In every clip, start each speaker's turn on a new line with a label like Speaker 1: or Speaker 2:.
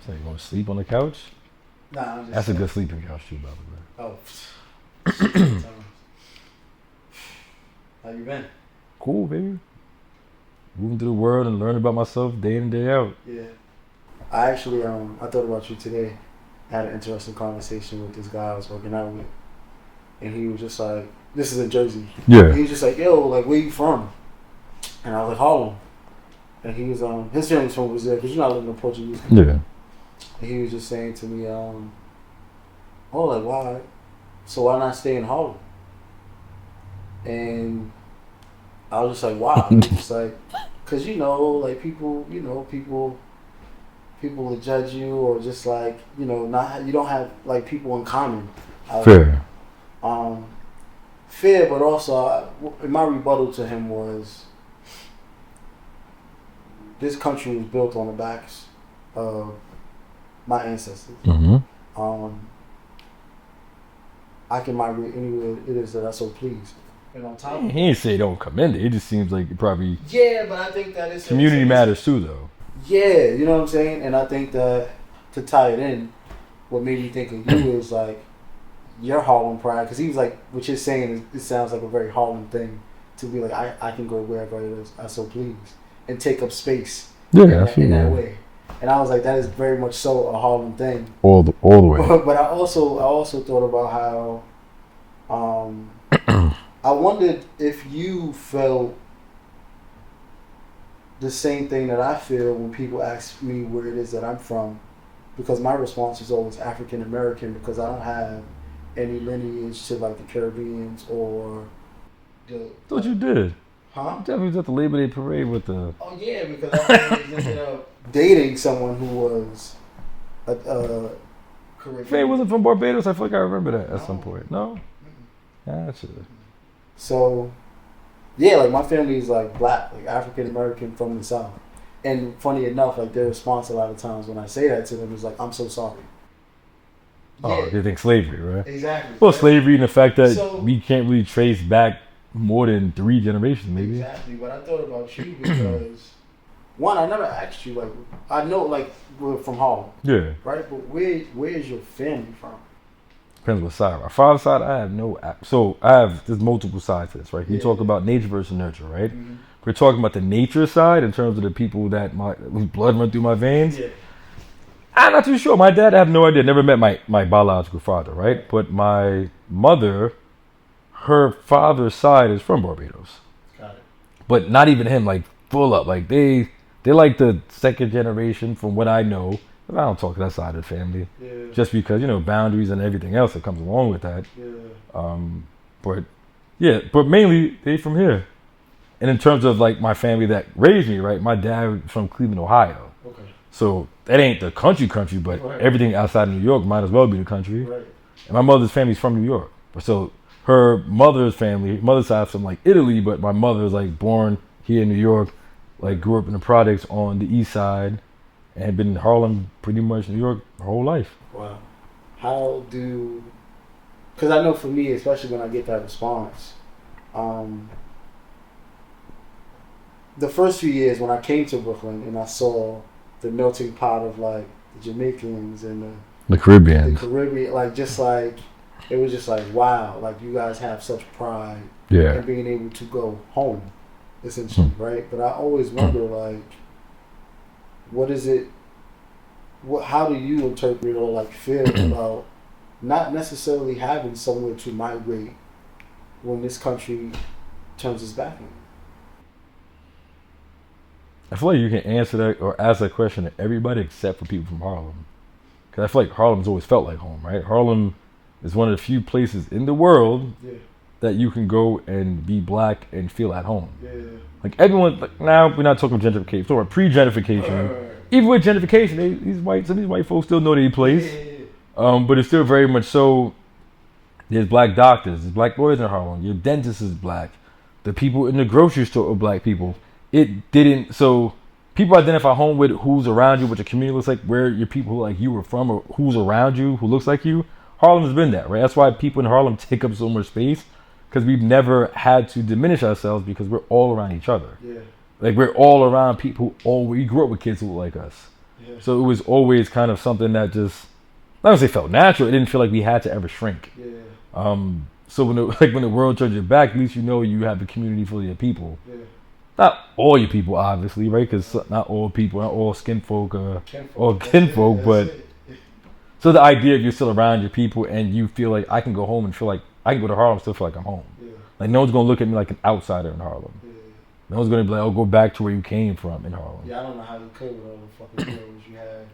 Speaker 1: So you want to sleep on the couch?
Speaker 2: Nah, I'm just.
Speaker 1: That's a good sleeping couch too, by the way.
Speaker 2: Oh. How you been?
Speaker 1: Cool, baby. Moving through the world and learning about myself day in and day out.
Speaker 2: Yeah. I actually I thought about you today. I had an interesting conversation with this guy I was working out with, and he was just like, "This is in Jersey."
Speaker 1: Yeah.
Speaker 2: He was just like, "Yo, like, where you from?" And I was like, "Harlem." And he was his family's from Brazil because you know I live in the Portuguese country.
Speaker 1: Yeah.
Speaker 2: And he was just saying to me, "Oh, like why? So why not stay in Harlem?" And I was just like, "Why?" He was just like, "Cause like people will judge you or just like not you don't have like people in common."
Speaker 1: Fair.
Speaker 2: Fair, but also my rebuttal to him was, this country was built on the backs of my ancestors.
Speaker 1: Mm-hmm.
Speaker 2: I can migrate anywhere it is that I so please. And on top of
Speaker 1: He didn't say don't commend it. It just seems like it probably
Speaker 2: but I think that it's
Speaker 1: community matters too, though.
Speaker 2: Yeah, you know what I'm saying? And I think that to tie it in, what made me think of you is like your Harlem pride, because he was like, what you're saying it sounds like a very Harlem thing to be like, I can go wherever it is I so please and take up space in that way. And I was like, that is very much so a Harlem thing.
Speaker 1: All the way.
Speaker 2: But I also thought about how I wondered if you felt the same thing that I feel when people ask me where it is that I'm from, because my response is always African American, because I don't have any lineage to like the Caribbeans or the.
Speaker 1: Thought you did.
Speaker 2: Huh?
Speaker 1: Definitely was at the Labor Day parade with the.
Speaker 2: Oh yeah, because I ended up dating someone who was a Caribbean.
Speaker 1: Faye wasn't from Barbados. I feel like I remember that at some point. No. Gotcha.
Speaker 2: So, yeah, like my family is like black, like African American from the South. And funny enough, like their response a lot of times when I say that to them is like, "I'm so sorry."
Speaker 1: Oh,
Speaker 2: Yeah.
Speaker 1: They think slavery, right?
Speaker 2: Exactly.
Speaker 1: Well, slavery and the fact that we can't really trace back more than 3 generations, maybe.
Speaker 2: Exactly. But I thought about you because, one, I never asked you, like, I know, like, we're from Harlem.
Speaker 1: Yeah.
Speaker 2: Right? But where is your family from?
Speaker 1: Depends what side. My father's side, I have no. So there's multiple sides to this, right? You talk about nature versus nurture, right?
Speaker 2: Mm-hmm.
Speaker 1: We're talking about the nature side in terms of the people whose blood run through my veins.
Speaker 2: Yeah.
Speaker 1: I'm not too sure. My dad, I have no idea. Never met my biological father, right? But my mother, her father's side is from Barbados.
Speaker 2: Got it.
Speaker 1: But not even him, like full up. Like they're like the second generation from what I know. I don't talk to that side of the family.
Speaker 2: Yeah.
Speaker 1: Just because, boundaries and everything else that comes along with that.
Speaker 2: Yeah.
Speaker 1: But mainly they from here. And in terms of like my family that raised me, right? My dad was from Cleveland, Ohio.
Speaker 2: Okay.
Speaker 1: So that ain't the country, but
Speaker 2: right.
Speaker 1: Everything outside of New York might as well be the country.
Speaker 2: Right.
Speaker 1: And my mother's family's from New York. So her mother's side's from like Italy, but my mother's like born here in New York, like grew up in the projects on the east side and been in Harlem, pretty much New York, her whole life.
Speaker 2: Wow. Because I know for me, especially when I get that response, the first few years when I came to Brooklyn and I saw the melting pot of like the Jamaicans and
Speaker 1: the Caribbean,
Speaker 2: like just like it was just like, wow, like you guys have such pride in being able to go home, essentially, right? But I always wonder, like, what is it? How do you interpret or like feel about not necessarily having somewhere to migrate when this country turns its back on you?
Speaker 1: I feel like you can answer that or ask that question to everybody except for people from Harlem. Because I feel like Harlem's always felt like home, right? Harlem is one of the few places in the world that you can go and be black and feel at home.
Speaker 2: Yeah.
Speaker 1: Like everyone, like now we're not talking gentrification, we're talking pre-gentrification. Even with gentrification, some of these white folks still know their place. But it's still very much so. There's black doctors, there's black lawyers in Harlem. Your dentist is black. The people in the grocery store are black people. So people identify home with who's around you, what your community looks like, where your people who like you were from, or who's around you, who looks like you. Harlem has been that, right? That's why people in Harlem take up so much space, because we've never had to diminish ourselves because we're all around each other.
Speaker 2: Yeah.
Speaker 1: Like we're all around people we grew up with kids who look like us.
Speaker 2: Yeah. Yeah.
Speaker 1: So it was always kind of something that just, not to say felt natural. It didn't feel like we had to ever shrink.
Speaker 2: Yeah.
Speaker 1: So when the world turns your back, at least you know you have a community full of your people.
Speaker 2: Yeah.
Speaker 1: Not all your people, obviously, right? Because not all people, not all skin folk, or kinfolk, but so the idea of you're still around your people and you feel like I can go home and feel like I can go to Harlem and still feel like I'm home.
Speaker 2: Yeah.
Speaker 1: Like no one's gonna look at me like an outsider in Harlem.
Speaker 2: Yeah.
Speaker 1: No one's gonna be like, "Oh, go back to where you came from in Harlem."
Speaker 2: Yeah, I don't know how you could with all the fucking heroes you had.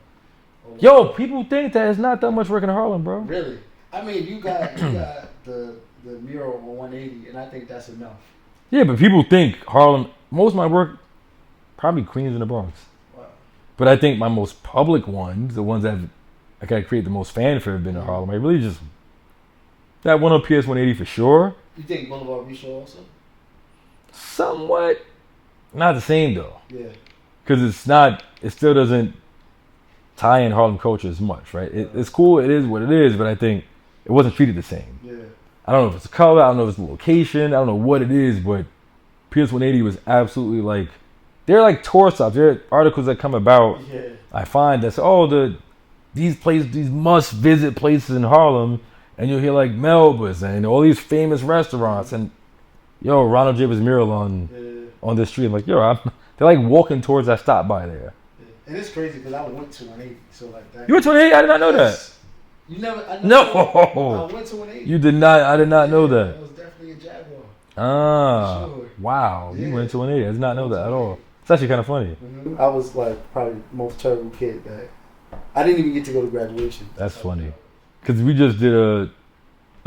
Speaker 1: Yo, people think that it's not that much work in Harlem, bro.
Speaker 2: Really? I mean, you got the mural on 180, and I think that's enough.
Speaker 1: Yeah, but people think Harlem. Most of my work, probably Queens and the Bronx.
Speaker 2: Wow.
Speaker 1: But I think my most public ones, the ones that I gotta create the most fanfare, have been in Harlem. I really just that one on PS 180 for sure.
Speaker 2: You think Boulevard Bistro also?
Speaker 1: Somewhat, not the same though.
Speaker 2: Yeah.
Speaker 1: Because it's not. It still doesn't tie in Harlem culture as much, right? It's cool. It is what it is, but I think it wasn't treated the same.
Speaker 2: Yeah.
Speaker 1: I don't know if it's the color. I don't know if it's the location. I don't know what it is, but PS 180 was absolutely like. They're like tour stops. There are articles that come about.
Speaker 2: Yeah.
Speaker 1: I find that these places, these must visit places in Harlem, and you'll hear like Melba's and all these famous restaurants and Ronald Draper's mural on this street. I'm like, they're like walking towards that stop by there.
Speaker 2: Yeah. And it's crazy because I went to 180, so like that.
Speaker 1: You went to 180? I did not know that.
Speaker 2: You never?
Speaker 1: No.
Speaker 2: I went to 180.
Speaker 1: You did not. I did not know that.
Speaker 2: It was definitely a Jaguar.
Speaker 1: Ah,
Speaker 2: Sure.
Speaker 1: wow.
Speaker 2: Yeah.
Speaker 1: You went to 180. I did not know that at all. It's actually kind of funny.
Speaker 2: Mm-hmm. I was like probably the most terrible kid that I didn't even get to go to graduation.
Speaker 1: That's funny. Because we just did a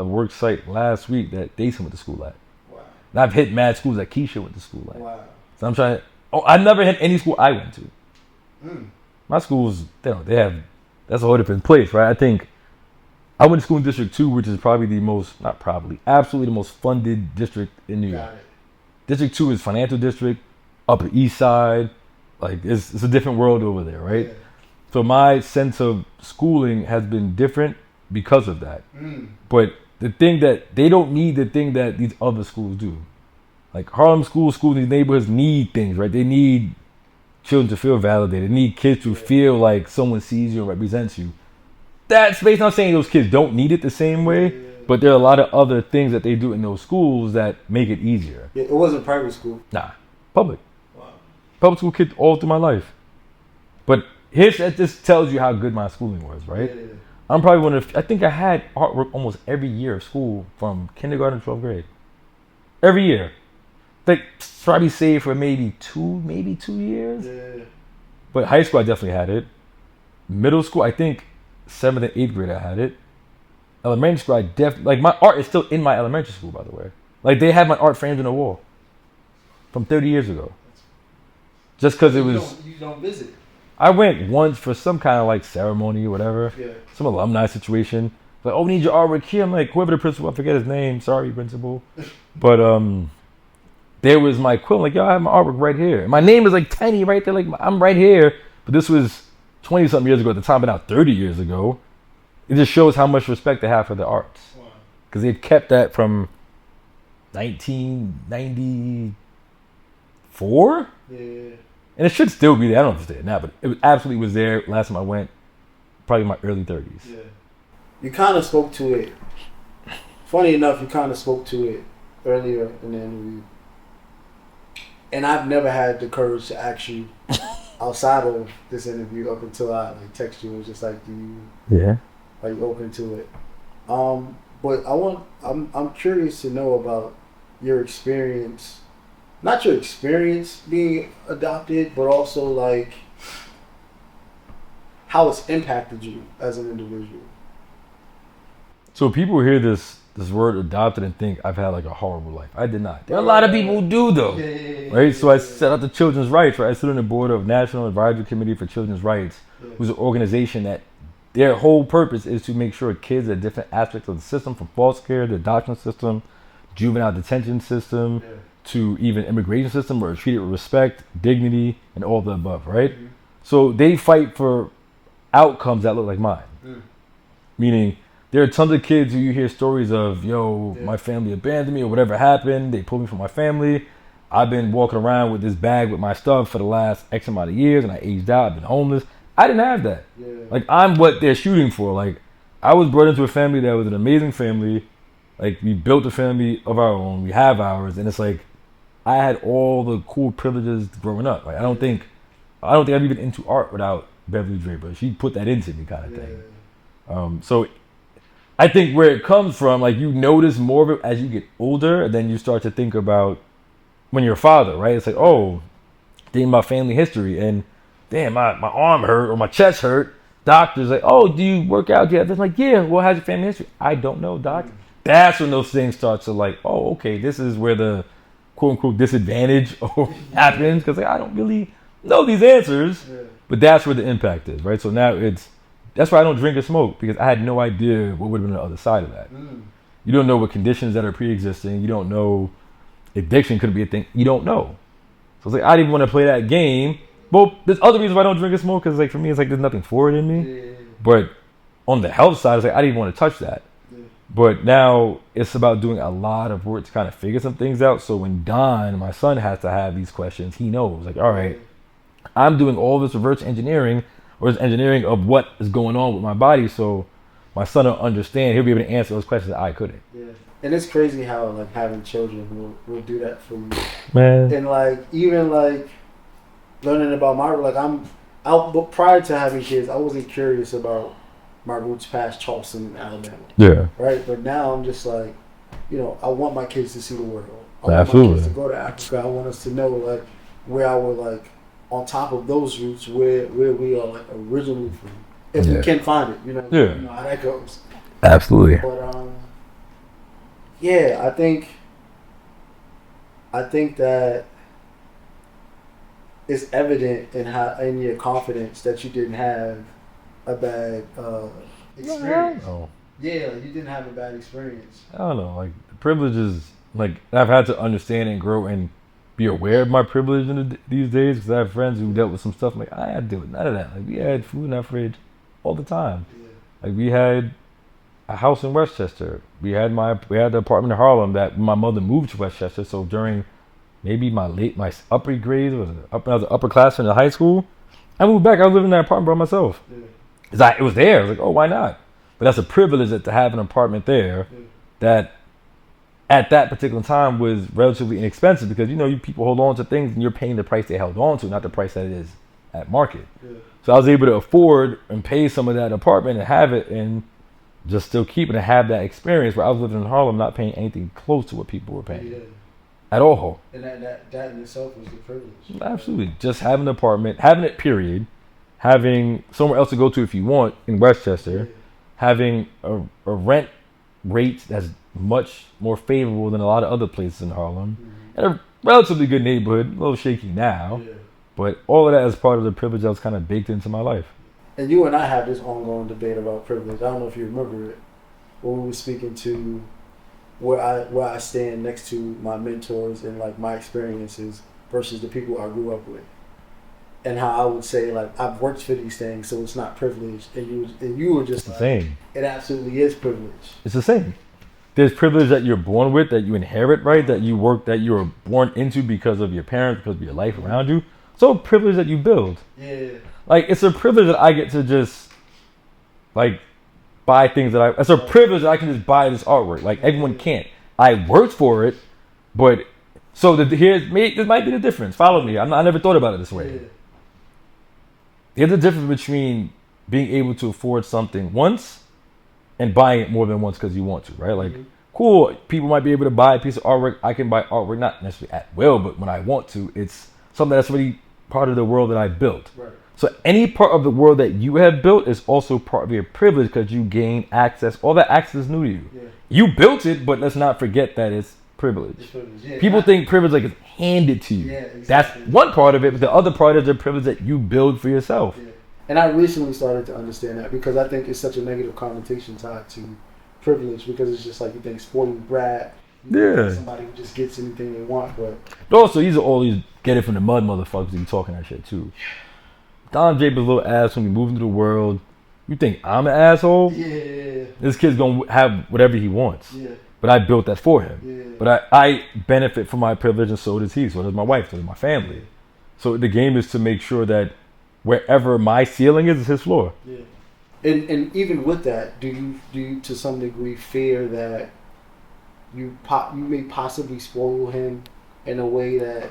Speaker 1: work site last week that Dason went to school at.
Speaker 2: Wow.
Speaker 1: And I've hit mad schools that Keisha went to school at.
Speaker 2: Wow.
Speaker 1: So I'm trying. I never hit any school I went to.
Speaker 2: Mm.
Speaker 1: My schools, they have. That's a whole different place, right? I think I went to school in District 2, which is probably absolutely the most funded district in New York.
Speaker 2: Got it.
Speaker 1: District 2 is financial district, Upper East Side. Like, it's a different world over there, right?
Speaker 2: Yeah.
Speaker 1: So my sense of schooling has been different because of that.
Speaker 2: Mm.
Speaker 1: But the thing that they don't need the thing that these other schools do. Like Harlem schools in these neighborhoods need things, right? They need children to feel validated. They need kids to feel like someone sees you and represents you. That's based on saying those kids don't need it the same way, but there are a lot of other things that they do in those schools that make it easier.
Speaker 2: Yeah, it wasn't private school.
Speaker 1: Nah, public.
Speaker 2: Wow.
Speaker 1: Public school kid all through my life. But that just tells you how good my schooling was, right?
Speaker 2: Yeah.
Speaker 1: I'm probably I think I had artwork almost every year of school from kindergarten to 12th grade. Every year. Like, probably saved for maybe 2 years.
Speaker 2: Yeah.
Speaker 1: But high school, I definitely had it. Middle school, I think 7th and 8th grade, I had it. Elementary school, I definitely, like, my art is still in my elementary school, by the way. Like, they have my art framed in the wall from 30 years ago. Just because it was.
Speaker 2: You don't visit.
Speaker 1: I went once for some kind of like ceremony or whatever.
Speaker 2: Yeah.
Speaker 1: Some alumni situation. Like, we need your artwork here. I'm like, whoever the principal, I forget his name. Sorry, principal. But there was my equivalent. Like, yo, I have my artwork right here. And my name is like tiny right there. Like, I'm right here. But this was 20 something years ago at the time, but now 30 years ago. It just shows how much respect they have for the arts. Because they've kept that from 1994.
Speaker 2: Yeah.
Speaker 1: And it should still be there. I don't know if it's there now, but it absolutely was there last time I went, probably in my early 30s.
Speaker 2: Yeah. You kind of spoke to it. Funny enough, you kind of spoke to it earlier in the interview. And I've never had the courage to ask you outside of this interview up until I like text you and was just like, are you open to it? But I'm curious to know about your experience. Not your experience being adopted, but also like how it's impacted you as an individual.
Speaker 1: So people hear this word adopted and think I've had like a horrible life. I did not. There are a lot of people who do though, right? So I set up the Children's Rights, right? I sit on the board of National Advisory Committee for Children's Rights, who's an organization that their whole purpose is to make sure kids at different aspects of the system, from foster care, the adoption system, juvenile detention system, to even immigration system, are treated with respect, dignity, and all the above, right? Mm-hmm. So they fight for outcomes that look like mine. Meaning, there are tons of kids who you hear stories of, my family abandoned me or whatever happened, they pulled me from my family. I've been walking around with this bag with my stuff for the last X amount of years and I aged out, I've been homeless. I didn't have that.
Speaker 2: Yeah.
Speaker 1: Like, I'm what they're shooting for. Like, I was brought into a family that was an amazing family. Like, we built a family of our own. We have ours. And it's like, I had all the cool privileges growing up. Like, I don't think I've even been into art without Beverly Draper. She put that into me, kind of thing. So I think where it comes from, like, you notice more of it as you get older, and then you start to think about when you're a father, right? It's like, oh, thinking about family history, and damn, my arm hurt or my chest hurt. Doctor's like, oh, do you work out yet? They're like, yeah. Well, how's your family history? I don't know, doc. That's when those things start to like, oh, okay, this is where the quote unquote disadvantage happens, because like, I don't really know these answers, but that's where the impact is, right? So now that's why I don't drink or smoke, because I had no idea what would have been the other side of that. You don't know what conditions that are pre-existing. You don't know addiction could be a thing. You don't know. So it's like, I didn't want to play that game. Well, there's other reasons why I don't drink or smoke, because like for me, it's like there's nothing for it in me. But on the health side, it's like I didn't want to touch that. But now it's about doing a lot of work to kind of figure some things out. So when Don, my son, has to have these questions, he knows, like, all right, I'm doing all this reverse engineering or this engineering of what is going on with my body. So my son will understand. He'll be able to answer those questions that I couldn't. Yeah.
Speaker 2: And it's crazy how like having children will do that for you.
Speaker 1: Man.
Speaker 2: And like even like learning about my but prior to having kids, I wasn't curious about my roots past Charleston, Alabama.
Speaker 1: Yeah.
Speaker 2: Right? But now I'm just like, I want my kids to see the world. I
Speaker 1: Absolutely.
Speaker 2: want my kids to go to Africa. I want us to know like where our like on top of those roots where we are like originally from. If we can find it, you know how that goes.
Speaker 1: Absolutely.
Speaker 2: But yeah, I think that it's evident in your confidence that you didn't have a bad experience.
Speaker 1: Oh.
Speaker 2: Yeah, you didn't have a bad experience.
Speaker 1: I don't know. Like, the privileges, like, I've had to understand and grow and be aware of my privilege these days, because I have friends who dealt with some stuff. Like, I had to deal with none of that. Like, we had food in our fridge all the time. Yeah. Like, we had a house in Westchester. We had the apartment in Harlem that my mother moved to Westchester. So during maybe my upper grades, I was an upperclassman in high school, I moved back. I was living in that apartment by myself. Yeah. It was there. I was like, oh, why not? But that's a privilege to have an apartment there that at that particular time was relatively inexpensive, because you people hold on to things and you're paying the price they held on to, not the price that it is at market. Yeah. So I was able to afford and pay some of that apartment and have it and just still keep it and have that experience where I was living in Harlem not paying anything close to what people were paying at all.
Speaker 2: And that in itself was the privilege.
Speaker 1: Absolutely. Just having an apartment, having it period, having somewhere else to go to if you want in Westchester, having a rent rate that's much more favorable than a lot of other places in Harlem, and a relatively good neighborhood, a little shaky now, but all of that is part of the privilege that was kind of baked into my life.
Speaker 2: And you and I have this ongoing debate about privilege. I don't know if you remember it, when we were speaking to where I stand next to my mentors and like my experiences versus the people I grew up with, and how I would say like I've worked for these things, so it's not privilege, and you were just
Speaker 1: it's the same.
Speaker 2: It absolutely is privilege.
Speaker 1: It's the same. There's privilege that you're born with, that you inherit, right? That you were born into because of your parents, because of your life around you. So privilege that you build. Yeah. Like, it's a privilege that I get to just like buy things it's a privilege that I can just buy this artwork. Like, everyone can't. I worked for it, but so this might be the difference. Follow me. I never thought about it this way. Yeah. There's a difference between being able to afford something once and buying it more than once because you want to, right? Like, cool, people might be able to buy a piece of artwork. I can buy artwork, not necessarily at will, but when I want to, it's something that's really part of the world that I built. Right. So any part of the world that you have built is also part of your privilege, because you gain access. All that access is new to you. Yeah. You built it, but let's not forget that it's privilege. Yeah, people think privilege like it's handed to you. Yeah, exactly. That's one part of it, but the other part is the privilege that you build for yourself. Yeah.
Speaker 2: And I recently started to understand that, because I think it's such a negative connotation tied to privilege, because it's just like you think spoiled brat. Somebody who just gets anything they want, but
Speaker 1: also these are all these get it from the mud motherfuckers who be talking that shit too. Don Draper's little ass when we move into the world. You think I'm an asshole? Yeah. This kid's gonna have whatever he wants. Yeah. But I built that for him. Yeah. But I benefit from my privilege, and so does he. So does my wife. So does my family. So the game is to make sure that wherever my ceiling is his floor.
Speaker 2: Yeah. And even with that, do you to some degree fear that you may possibly spoil him in a way that,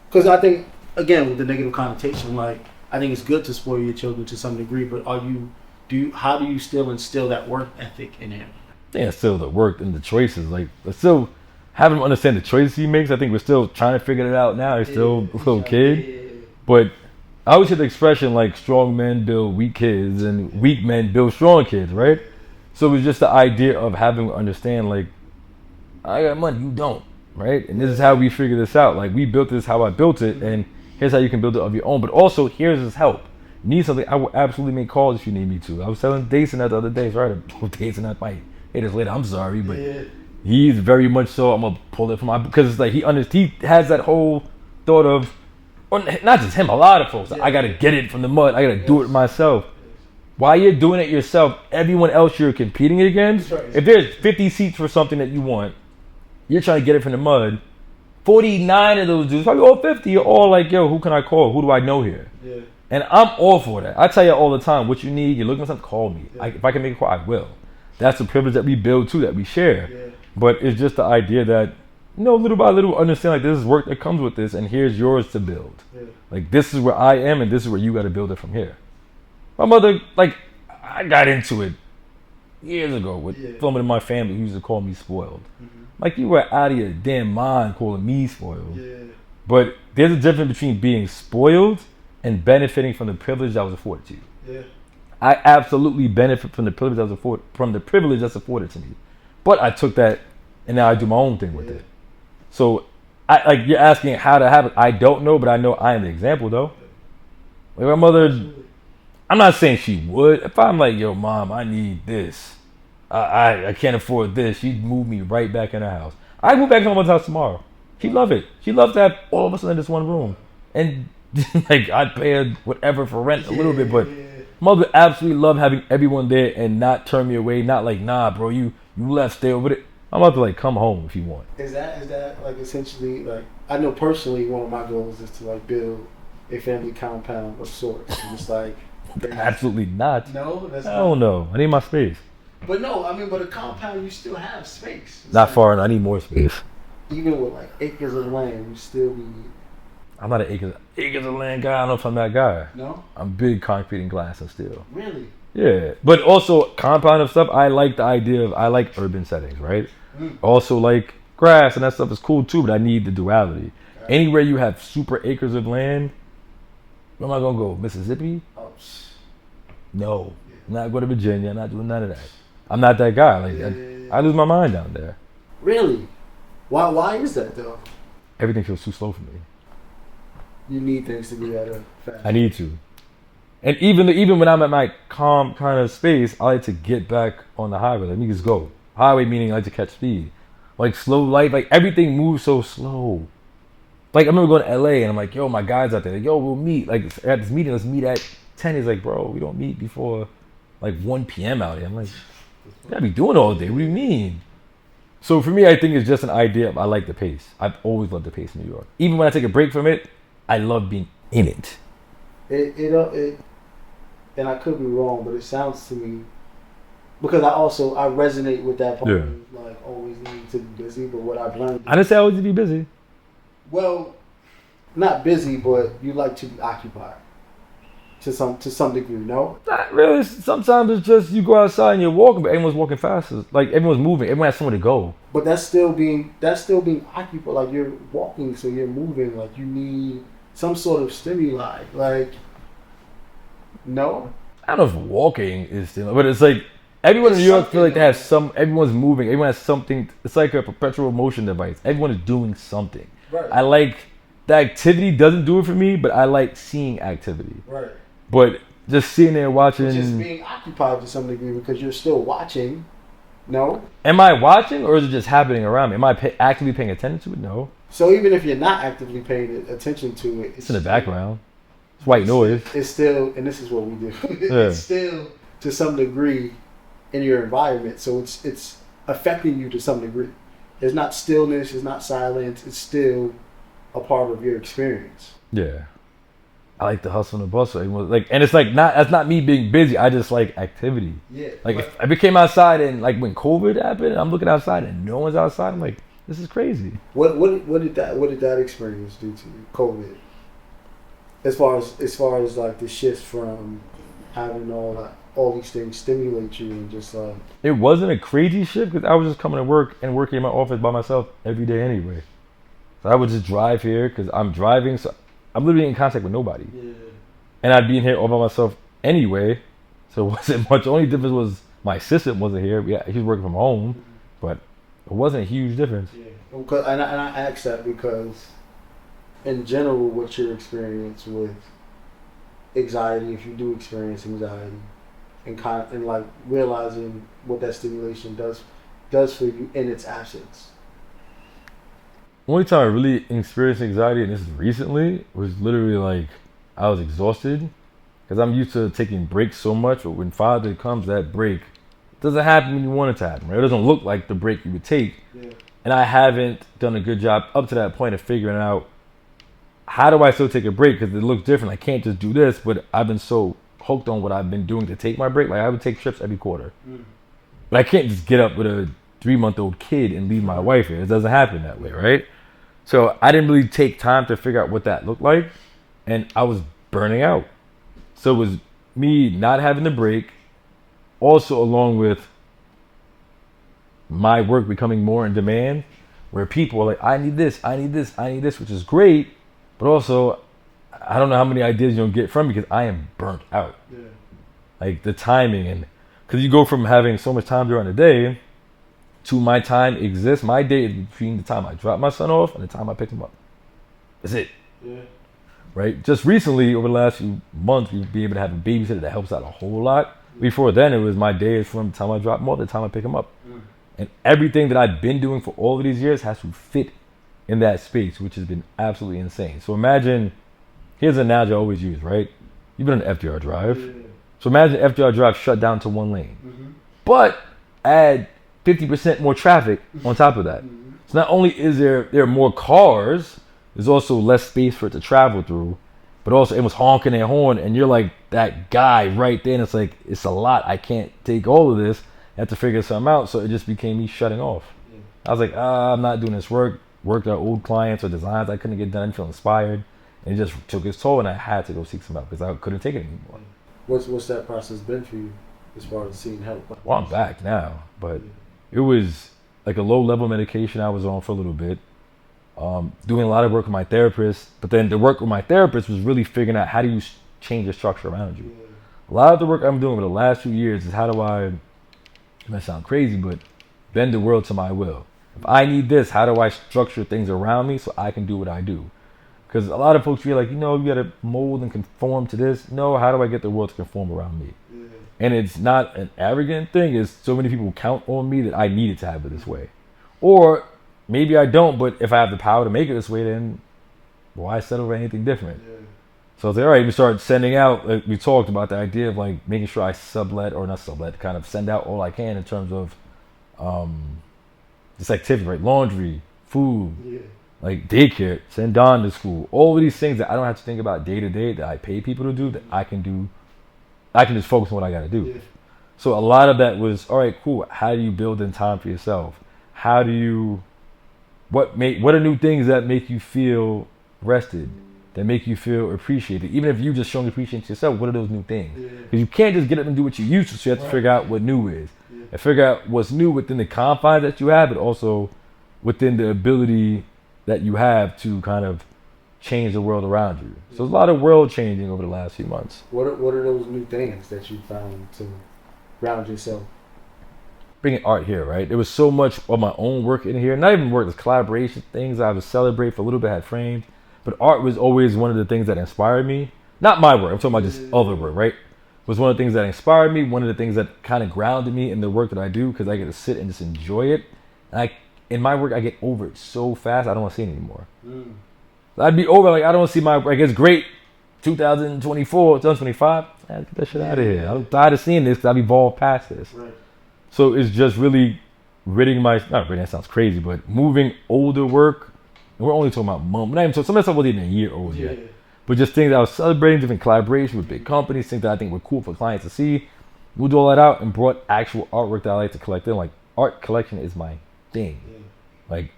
Speaker 2: because I think again with the negative connotation, like I think it's good to spoil your children to some degree, but how do you still instill that work ethic in him?
Speaker 1: I think it's still the work and the choices. Like, let's still have him understand the choices he makes. I think we're still trying to figure it out now. He's still a little kid. But I always hear the expression like strong men build weak kids and weak men build strong kids, right? So it was just the idea of having to understand like, I got money, you don't, right? And this is how we figure this out. Like, we built this how I built it, and here's how you can build it of your own. But also, here's his help. You need something, I will absolutely make calls if you need me to. I was telling Dason that the other day, right? Dason, that might hit us later, I'm sorry, but he's very much so, I'm going to pull it from my, because it's like he has that whole thought of, or not just him, a lot of folks, I got to get it from the mud, I got to do it myself. While you're doing it yourself, everyone else you're competing against, if there's 50 seats for something that you want, you're trying to get it from the mud, 49 of those dudes, probably all 50, are all like, yo, who can I call? Who do I know here? Yeah. And I'm all for that. I tell you all the time, what you need, you're looking for something, call me. Yeah. If I can make a call, I will. That's the privilege that we build too, that we share. Yeah. But it's just the idea that, little by little, understand like this is work that comes with this, and here's yours to build. Yeah. Like, this is where I am, and this is where you got to build it from here. My mother, like, I got into it years ago with someone in my family who used to call me spoiled. Mm-hmm. Like, you were out of your damn mind calling me spoiled. Yeah. But there's a difference between being spoiled and benefiting from the privilege that was afforded to you. Yeah. I absolutely benefit from the privilege that's afforded to me. But I took that and now I do my own thing with it. So, you're asking how to have it. I don't know, but I know I am the example, though. Like, my mother, I'm not saying she would. If I'm like, yo, mom, I need this. I can't afford this. She'd move me right back in the house. I move back to my mother's house tomorrow. She'd love it. She'd love to have all of us in this one room. And like, I'd pay her whatever for rent a little bit, but mother absolutely love having everyone there and not turn me away. Not like, nah, bro, you left, stay over there. I'm about to like come home if you want.
Speaker 2: Is that like essentially like, I know personally one of my goals is to like build a family compound of sorts. It's like
Speaker 1: absolutely not.
Speaker 2: No, that's
Speaker 1: I don't know. I need my space.
Speaker 2: But no, I mean, but a compound you still have space. It's
Speaker 1: not like, far enough. I need more space.
Speaker 2: Even with like acres of land, you still need.
Speaker 1: I'm not an acres of land guy. I don't know if I'm that guy.
Speaker 2: No?
Speaker 1: I'm big concrete and glass and steel.
Speaker 2: Really?
Speaker 1: Yeah. But also compound of stuff, I like the idea of, I like urban settings, right? Also like grass and that stuff is cool too, but I need the duality. Okay. Anywhere you have super acres of land, where am I going to go? Mississippi?
Speaker 2: Oh.
Speaker 1: No. Yeah. I'm not going to Virginia. I'm not doing none of that. I'm not that guy. Like I lose my mind down there.
Speaker 2: Really? Why is that though?
Speaker 1: Everything feels too slow for me.
Speaker 2: You need things to be at a fast.
Speaker 1: I need to. And even when I'm at my calm kind of space, I like to get back on the highway. Let me just go. Highway meaning I like to catch speed. Like slow life, like everything moves so slow. Like I remember going to LA and I'm like, yo, my guys out there, like, yo, we'll meet. Like at this meeting, let's meet at 10. He's like, bro, we don't meet before like 1 p.m. out here. I'm like, you gotta be doing all day. What do you mean? So for me, I think it's just an idea of I like the pace. I've always loved the pace in New York. Even when I take a break from it, I love being in it.
Speaker 2: It and I could be wrong, but it sounds to me, because I resonate with that part of like always needing to be busy, but what I've learned.
Speaker 1: I didn't say I always need to be busy.
Speaker 2: Well, not busy, but you like to be occupied. To some degree, no?
Speaker 1: Not really. Sometimes it's just you go outside and you're walking, but everyone's walking faster. Like everyone's moving. Everyone has somewhere to go.
Speaker 2: But that's still being occupied. Like you're walking, so you're moving. Like you need some sort of stimuli. Like no?
Speaker 1: I don't know if walking is still, but it's like everyone in New York feel like they have some. Everyone's moving. Everyone has something. It's like a perpetual motion device. Everyone is doing something.
Speaker 2: Right.
Speaker 1: I like the activity doesn't do it for me, but I like seeing activity.
Speaker 2: Right.
Speaker 1: But just sitting there watching...
Speaker 2: Just being occupied to some degree because you're still watching. No?
Speaker 1: Am I watching or is it just happening around me? Am I actively paying attention to it? No.
Speaker 2: So even if you're not actively paying attention to it...
Speaker 1: It's in the background. It's white noise.
Speaker 2: It's still... And this is what we do. It's still, to some degree, in your environment. So it's affecting you to some degree. It's not stillness. It's not silence. It's still a part of your experience.
Speaker 1: Yeah. I like the hustle and the bustle. It was like, and it's like that's not me being busy. I just like activity.
Speaker 2: Yeah.
Speaker 1: Like if I became outside and like when COVID happened, I'm looking outside and no one's outside. I'm like, this is crazy.
Speaker 2: What did that experience do to you, COVID? As far as like the shift from having all these things stimulate you and just like.
Speaker 1: It wasn't a crazy shift because I was just coming to work and working in my office by myself every day anyway. So I would just drive here because I'm driving, so I'm literally in contact with nobody.
Speaker 2: Yeah.
Speaker 1: And I'd be in here all by myself anyway, so it wasn't much. The only difference was my assistant wasn't here. Yeah, he was working from home, but it wasn't a huge difference.
Speaker 2: Yeah. And I ask that because, in general, what's your experience with anxiety, if you do experience anxiety, and like realizing what that stimulation does for you in its absence?
Speaker 1: Only time I really experienced anxiety, and this is recently, was literally like I was exhausted because I'm used to taking breaks so much. But when Father Day comes, that break doesn't happen when you want it to happen. Right? It doesn't look like the break you would take.
Speaker 2: Yeah.
Speaker 1: And I haven't done a good job up to that point of figuring out how do I still take a break because it looks different. I can't just do this, but I've been so hooked on what I've been doing to take my break. Like I would take trips every quarter, but I can't just get up with a 3-month-old kid and leave my wife here. It doesn't happen that way, right? So I didn't really take time to figure out what that looked like, and I was burning out. So it was me not having the break, also along with my work becoming more in demand, where people are like, I need this, which is great, but also I don't know how many ideas you'll get from me because I am burnt out.
Speaker 2: Yeah.
Speaker 1: Like the timing, and because you go from having so much time during the day to my time exists. My day is between the time I drop my son off and the time I pick him up. That's it.
Speaker 2: Yeah.
Speaker 1: Right? Just recently, over the last few months, we've been able to have a babysitter that helps out a whole lot. Before then, it was my day is from the time I drop him off to the time I pick him up. And everything that I've been doing for all of these years has to fit in that space, which has been absolutely insane. So imagine, here's an analogy I always use, right? You've been on an FDR drive.
Speaker 2: Yeah.
Speaker 1: So imagine FDR drive shut down to one lane. But add 50% more traffic on top of that. So not only is there are more cars, there's also less space for it to travel through, but also it was honking their horn and you're like that guy right there and it's like, it's a lot. I can't take all of this. I have to figure something out. So it just became me shutting off. Yeah. I was like, I'm not doing this work on old clients or designs I couldn't get done. I didn't feel inspired. And it just took its toll and I had to go seek some help because I couldn't take it anymore.
Speaker 2: What's that process been for you as far as seeking help?
Speaker 1: Well, I'm back now, but it was like a low-level medication I was on for a little bit. Doing a lot of work with my therapist, but then the work with my therapist was really figuring out how do you change the structure around you. A lot of the work I'm doing over the last few years is how do I, it might sound crazy, but bend the world to my will. If I need this, how do I structure things around me so I can do what I do? Because a lot of folks feel like, you got to mold and conform to this. No, how do I get the world to conform around me? Yeah. And it's not an arrogant thing. It's so many people count on me that I needed to have it this way. Or maybe I don't, but if I have the power to make it this way, then why settle for anything different? Yeah. So I was like, all right, we started sending out, like we talked about the idea of like making sure I kind of send out all I can in terms of this activity, right? Laundry, food, like daycare, send Don to school, all of these things that I don't have to think about day to day that I pay people to do that I can do. I can just focus on what I got to do. Yeah. So a lot of that was, all right, cool. How do you build in time for yourself? How do you, what are new things that make you feel rested, that make you feel appreciated? Even if you just showing appreciation to yourself, what are those new things? Because you can't just get up and do what you used to, so you have to figure out what new is. And figure out what's new within the confines that you have, but also within the ability that you have to kind of change the world around you. So there's a lot of world changing over the last few months.
Speaker 2: What are those new things that you found to ground yourself?
Speaker 1: Bringing art here, right? There was so much of my own work in here. Not even work, there's collaboration things I would celebrate for a little bit, had framed. But art was always one of the things that inspired me. Not my work, I'm talking about just other work, right? It was one of the things that inspired me, one of the things that kind of grounded me in the work that I do because I get to sit and just enjoy it. And in my work, I get over it so fast, I don't want to see it anymore. I'd be over, like, I don't see my work. It's great, 2024, 2025, get that shit out of here. I'm tired of seeing this because I've evolved past this. Right. So it's just really that sounds crazy, but moving older work, and we're only talking about months. Some of that stuff wasn't even a year old yet. But just things I was celebrating, different collaborations with big companies, things that I think were cool for clients to see. Moved all that out and brought actual artwork that I like to collect in. Like, art collection is my thing. Yeah. Like,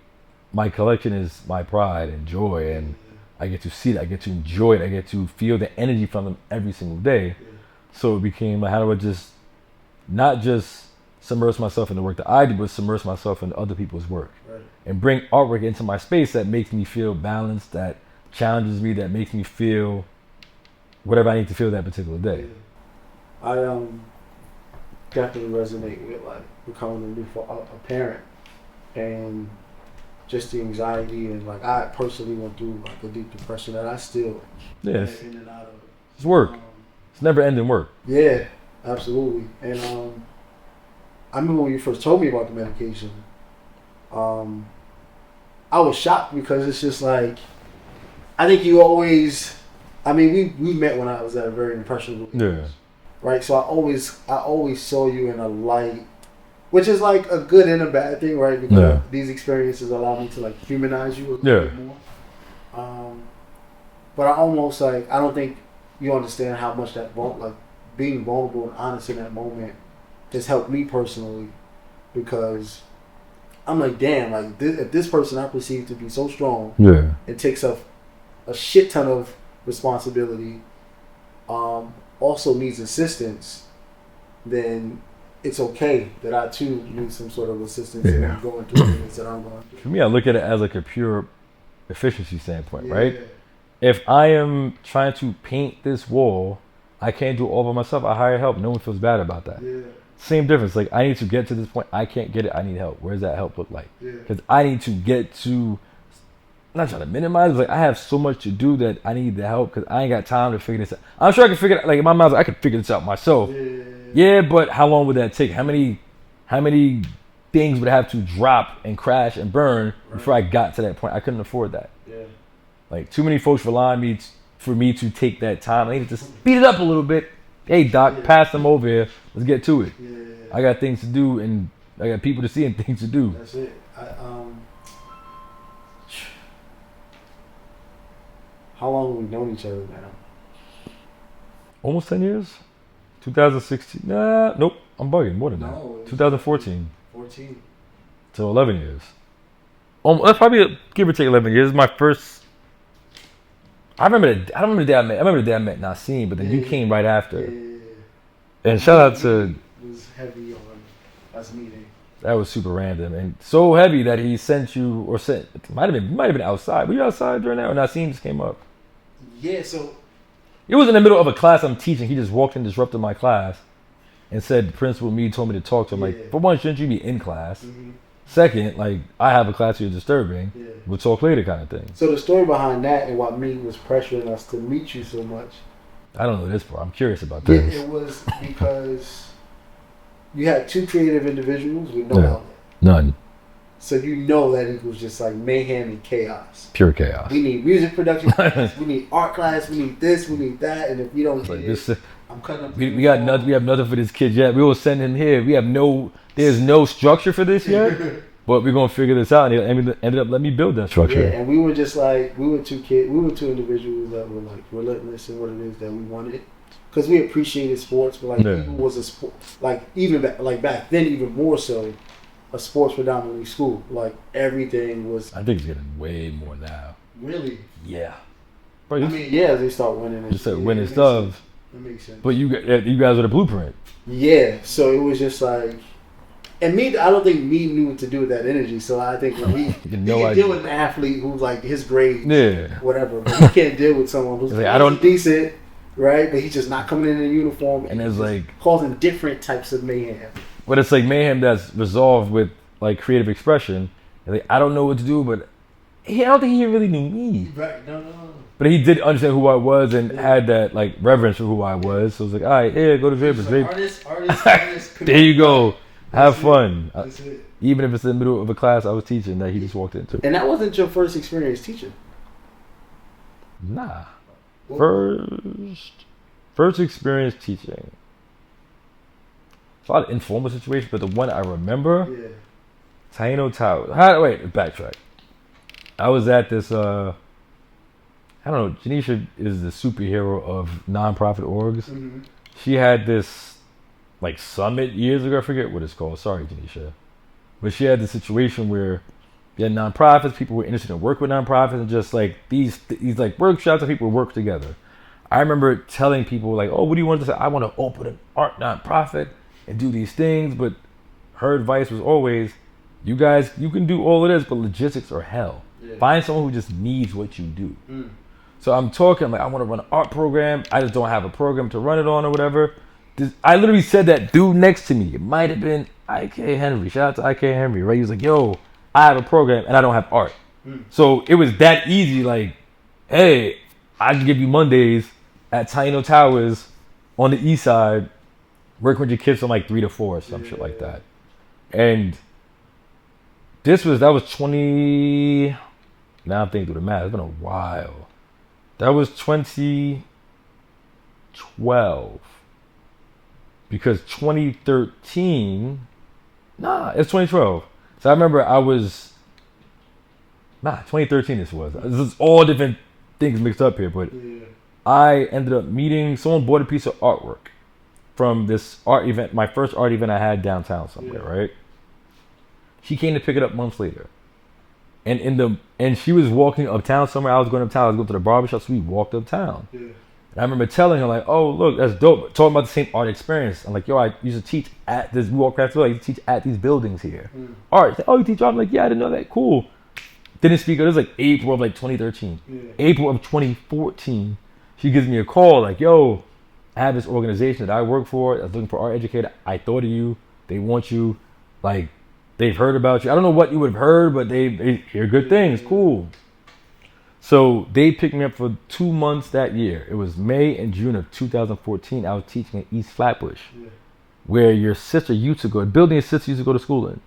Speaker 1: my collection is my pride and joy, and I get to see it, I get to enjoy it, I get to feel the energy from them every single day. Yeah. So it became like, how do I just not just submerge myself in the work that I do, but submerge myself in other people's work, right, and bring artwork into my space that makes me feel balanced, that challenges me, that makes me feel whatever I need to feel that particular day.
Speaker 2: Yeah. I definitely resonate with like becoming a parent and just the anxiety, and like I personally went through like a deep depression that I still in and out of.
Speaker 1: It's work. It's never ending work.
Speaker 2: Yeah, absolutely. And I remember when you first told me about the medication, I was shocked because it's just like, I think you always, I mean, we met when I was at a very impressionable age. Yeah. Right? So I always saw you in a light, which is like a good and a bad thing, right? Because these experiences allow me to like humanize you a little bit more. But I almost like, I don't think you understand how much that, like being vulnerable and honest in that moment has helped me personally, because I'm like, damn, like if this person I perceive to be so strong, and takes up a shit ton of responsibility, also needs assistance, then it's okay that I too need some sort of assistance in going through things that I'm going through.
Speaker 1: For me, I look at it as like a pure efficiency standpoint, right? If I am trying to paint this wall, I can't do it all by myself. I hire help. No one feels bad about that. Yeah. Same difference. Like, I need to get to this point. I can't get it. I need help. Where does that help look like? Because I need to get to, I'm not trying to minimize, but like, I have so much to do that I need the help because I ain't got time to figure this out. I'm sure I can figure it out. Like, in my mind, I could figure this out myself. Yeah, but how long would that take? How many things would I have to drop and crash and burn before I got to that point? I couldn't afford that. Like, too many folks rely on me for me to take that time. I needed to speed it up a little bit. Hey, Doc, pass them over here. Let's get to it. I got things to do, and I got people to see and things to do.
Speaker 2: That's it. How long have we known each other now?
Speaker 1: Almost 10 years. 2016. Nope. I'm bugging. More than that. 2014.
Speaker 2: 14.
Speaker 1: So 11 years. That's probably give or take 11 years. My first. I don't remember the day I met. I remember the day I met Nassim, but then you came right after. And shout out to.
Speaker 2: It was heavy on us meeting.
Speaker 1: That was super random and so heavy that he sent you or sent. It might have been outside. Were you outside during that, or Nassim just came up?
Speaker 2: Yeah. So.
Speaker 1: It was in the middle of a class I'm teaching. He just walked in, disrupted my class, and said, "The principal told me to talk to him." Like, for one, shouldn't you be in class? Mm-hmm. Second, like, I have a class you're disturbing. We'll talk later, kind of thing.
Speaker 2: So the story behind that and what was pressuring us to meet you so much.
Speaker 1: I don't know this part. I'm curious about this.
Speaker 2: Yeah, it was because you had two creative individuals with no outlet.
Speaker 1: None.
Speaker 2: So you know that it was just like mayhem and chaos.
Speaker 1: Pure chaos.
Speaker 2: We need music production class, we need art class, we need this, we need that, and if you don't get it, I'm cutting up.
Speaker 1: We got nothing. We have nothing for this kid yet. We will send him here. There's no structure for this yet, but we're gonna figure this out. And he ended up letting me build that structure.
Speaker 2: Yeah, and we were just like, we were two individuals that were like relentless in what it is that we wanted, because we appreciated sports, but like it was a sport, like even back then, even more so, a sports predominantly school. Like everything was.
Speaker 1: I think it's getting way more now.
Speaker 2: Really?
Speaker 1: Yeah.
Speaker 2: Bro, they start winning. And
Speaker 1: just winning stuff.
Speaker 2: That makes sense.
Speaker 1: But you guys were the blueprint.
Speaker 2: Yeah, so it was just like, and I don't think me knew what to do with that energy. So I think when he can deal with an athlete who's like his grade, whatever, but he can't deal with someone who's like, decent, right? But he's just not coming in uniform,
Speaker 1: and it's like
Speaker 2: causing different types of mayhem.
Speaker 1: But it's like mayhem that's resolved with like creative expression. And like, I don't know what to do, but I don't think he really knew me.
Speaker 2: Right? No.
Speaker 1: But he did understand who I was and had that like reverence for who I was. So it was like, all right, go to Draper.
Speaker 2: Artist.
Speaker 1: There you go. Have fun. Even if it's in the middle of a class I was teaching that he just walked into.
Speaker 2: And that wasn't your first experience teaching?
Speaker 1: Nah. First experience teaching. It's a lot of informal situations, but the one I remember, Taino Tower. Backtrack. I was at this, had I don't know, Janisha is the superhero of nonprofit orgs.
Speaker 2: Mm-hmm.
Speaker 1: She had this like summit years ago. I forget what it's called. Sorry, Janisha. But she had the situation where you had nonprofits, people were interested in work with nonprofits, and just like these like workshops that people work together. I remember telling people like, oh, what do you want to say? I want to open an art nonprofit and do these things. But her advice was always, you guys, you can do all of this, but logistics are hell. Yeah. Find someone who just needs what you do. Mm. So I'm talking like, I want to run an art program. I just don't have a program to run it on or whatever. I literally said that dude next to me. It might have been I.K. Henry. Shout out to I.K. Henry, right? He was like, yo, I have a program and I don't have art. Mm. So it was that easy. Like, hey, I can give you Mondays at Taino Towers on the east side, working with your kids from like 3 to 4 or some shit like that. And that was 20, now I'm thinking through the math, it's been a while. That was 2012. Because 2013, it's 2012. So I remember 2013 this was. This is all different things mixed up here, but I ended up meeting, someone bought a piece of artwork from this art event, my first art event I had downtown somewhere, right? She came to pick it up months later. And she was walking uptown somewhere. I was going uptown. I was going to the barbershop, so we walked uptown. Yeah. And I remember telling her, like, oh, look, that's dope. Talking about the same art experience. I'm like, yo, I used to teach at this, we walk past, I used to teach at these buildings here. Art. She's like, oh, you teach art? I'm like, yeah, I didn't know that. Cool. Didn't speak. It was like April of like 2013. Yeah. April of 2014, she gives me a call, like, yo, I have this organization that I work for. I was looking for art educator. I thought of you. They want you. Like, they've heard about you. I don't know what you would have heard, but they hear good things. Cool. So they picked me up for 2 months that year. It was May and June of 2014. I was teaching at East Flatbush, where your sister used to go, a building your sister used to go to school in.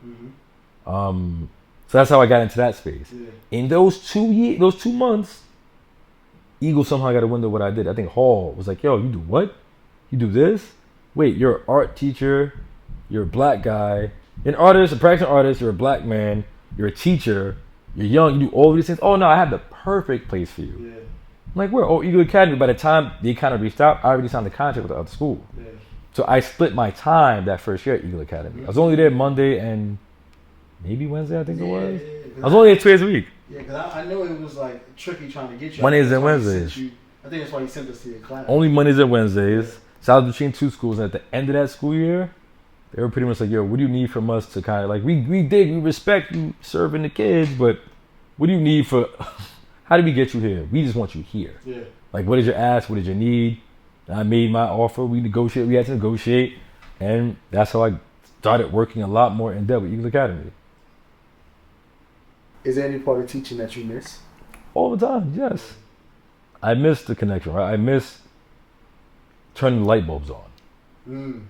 Speaker 1: Mm-hmm. So that's how I got into that space. Yeah. In those 2 months, Eagle somehow got a window of what I did. I think Hall was like, yo, you do what? You do this? Wait, you're an art teacher. You're a black guy. You're an artist, a practicing artist. You're a black man. You're a teacher. You're young. You do all of these things. Oh, no, I have the perfect place for you. Yeah. I'm like, where? Oh, Eagle Academy. By the time they kind of reached out, I already signed the contract with the other school. Yeah. So I split my time that first year at Eagle Academy. Mm-hmm. I was only there Monday and maybe Wednesday, I think it was. I was only there 2 days a week.
Speaker 2: Yeah, because I know it was like tricky trying to get you.
Speaker 1: Mondays and Wednesdays.
Speaker 2: I think that's why he sent us to your class.
Speaker 1: Only Mondays and Wednesdays. Yeah. So I was between 2 schools. And at the end of that school year, they were pretty much like, yo, what do you need from us to kind of like, we respect you serving the kids, but what do you need for, how do we get you here? We just want you here. Yeah. Like, what is your ask? What is your need? And I made my offer. We had to negotiate. And that's how I started working a lot more in depth with Eagle Academy.
Speaker 2: Is there any part of teaching that you miss?
Speaker 1: All the time, yes. I miss the connection, right? I miss turning the light bulbs on.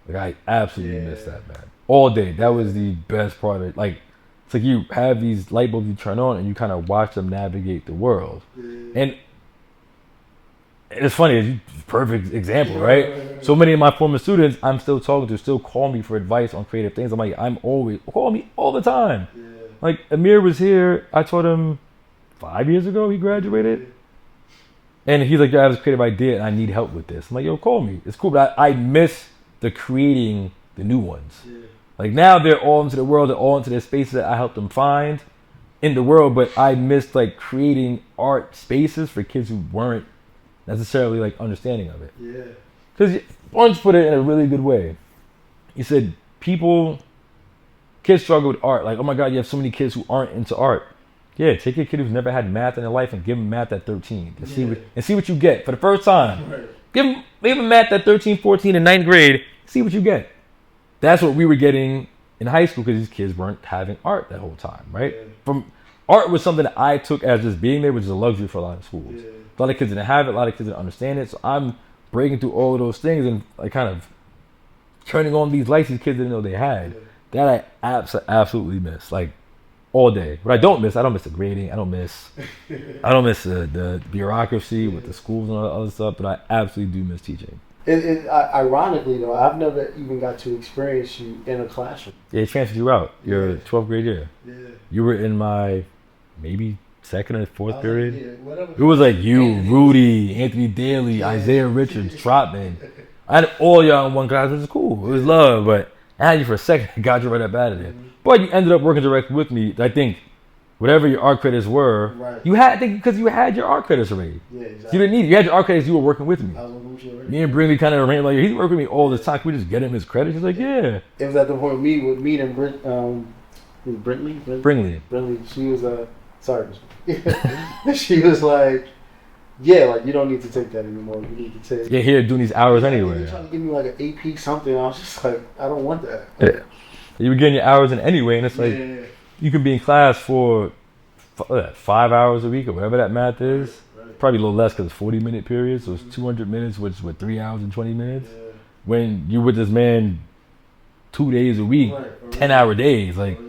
Speaker 1: Like, I absolutely miss that, man. All day. That was the best part of it. Like, it's like you have these light bulbs you turn on and you kind of watch them navigate the world. And it's funny, it's a perfect example, right? So many of my former students I'm still talking to still call me for advice on creative things. I'm like, call me all the time. Like, Amir was here. I taught him 5 years ago. He graduated. And he's like, yo, I have this creative idea and I need help with this. I'm like, yo, call me. It's cool. But I miss the creating the new ones. Like, now they're all into the world. They're all into their spaces that I helped them find in the world. But I missed, like, creating art spaces for kids who weren't necessarily, like, understanding of it. Yeah. Because Orange put it in a really good way. He said, kids struggle with art. Like, oh my God, you have so many kids who aren't into art. Yeah, take a kid who's never had math in their life and give them math at 13 and see what you get for the first time. Right. Give them math at 13, 14, and 9th grade. See what you get. That's what we were getting in high school because these kids weren't having art that whole time, right? Yeah. Art was something that I took as just being there, which is a luxury for a lot of schools. Yeah. A lot of kids didn't have it. A lot of kids didn't understand it. So I'm breaking through all of those things and like kind of turning on these lights these kids didn't know they had. Yeah. That I absolutely miss, like, all day. What I don't miss the grading. I don't miss the bureaucracy with the schools and all that other stuff. But I absolutely do miss teaching.
Speaker 2: Ironically, though, I've never even got to experience you in a classroom.
Speaker 1: Yeah, it transferred you out your 12th grade year. Yeah. You were in my maybe second or fourth period.
Speaker 2: Yeah,
Speaker 1: it was like you, Rudy, Anthony Daly, Isaiah Richards, Trotman. I had all y'all in one class, which is cool. It was love, but I had you for a second. I got you right up out of there. But you ended up working directly with me. I think whatever your art credits were, you had, I think, because you had your art credits already.
Speaker 2: Yeah, exactly.
Speaker 1: So you didn't need it. You had your art credits, you were working with me.
Speaker 2: I was working with you already.
Speaker 1: Me and Brinley kind of ran like, he's working with me all the time. Can we just get him his credits? He's like, yeah.
Speaker 2: It was at the point me and Brinley. She was sorry. She was like, yeah, like you don't need to take that anymore. You need to take.
Speaker 1: Yeah, here doing these hours anyway.
Speaker 2: You're trying to give me like an AP something. I was just like, I don't want that.
Speaker 1: Yeah. You were getting your hours in anyway, and it's like you can be in class for 5 hours a week or whatever that math is. Right. Probably a little less because it's 40-minute periods, so it's 200 minutes, which is what 3 hours and 20 minutes. Yeah. When you with this man 2 days a week, 10-hour days, like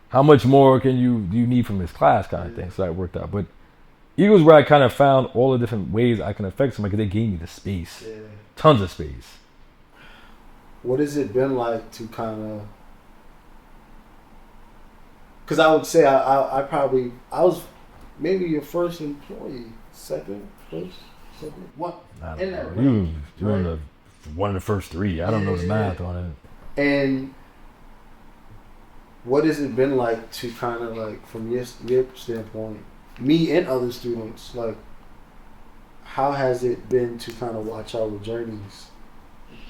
Speaker 1: how much more do you need from this class kind of thing? So that worked out. But Eagles where I kind of found all the different ways I can affect somebody because they gave me the space, tons of space.
Speaker 2: What has it been like to kind of? Because I would say I was maybe your first employee, second. What?
Speaker 1: I don't know. You were one of the first three. I don't know the math on it.
Speaker 2: And what has it been like to kind of like, from your standpoint, me and other students, like, how has it been to kind of watch our journeys?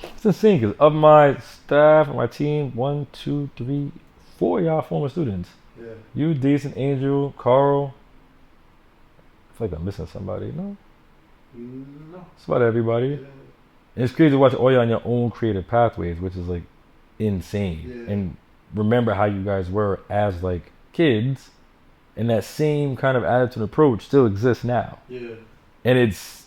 Speaker 1: It's insane because of my staff and my team, 1, 2, 3, 4 of y'all former students. Yeah. You, Decent, Angel, Carl. I feel like I'm missing somebody. No. It's about everybody. Yeah. And it's crazy to watch all y'all on your own creative pathways, which is like insane. Yeah. And remember how you guys were as like kids, and that same kind of attitude and approach still exists now. Yeah. And it's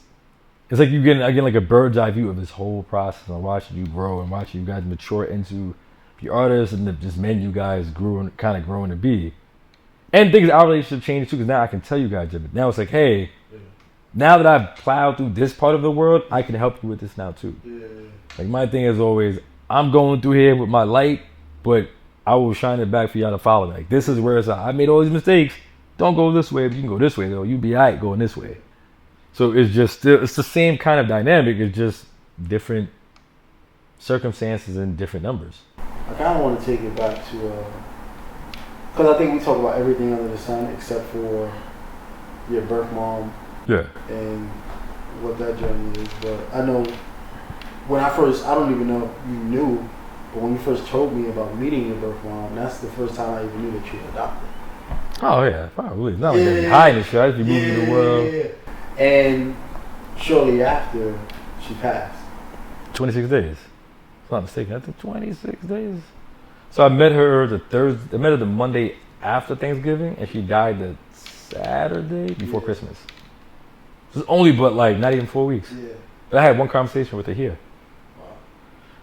Speaker 1: like you get again like a bird's eye view of this whole process and watching you grow and watching you guys mature into the artists and the just men you guys grew and kind of growing to be. And things our relationship changed too, because now I can tell you guys different. Now it's like, hey, now that I've plowed through this part of the world, I can help you with this now too. Yeah. Like my thing is always, I'm going through here with my light, but I will shine it back for y'all to follow. Like this is where it's at. I made all these mistakes. Don't go this way, but you can go this way though. You be alright going this way. So it's just still, it's the same kind of dynamic. It's just different circumstances and different numbers.
Speaker 2: I kind of want to take it back to, because I think we talk about everything under the sun except for your birth mom. Yeah. And what that journey is. But I know when I don't even know if you knew, but when you first told me about meeting your birth mom, that's the first time I even knew that you were adopted.
Speaker 1: Oh yeah, probably. It's not like that hiding shit. I just be moving in the world.
Speaker 2: Yeah. And shortly after, she passed.
Speaker 1: 26 days. If I'm not mistaken, I think 26 days. So I met her the Monday after Thanksgiving, and she died the Saturday before Christmas. So it's only but like not even 4 weeks. Yeah. But I had one conversation with her here. Wow.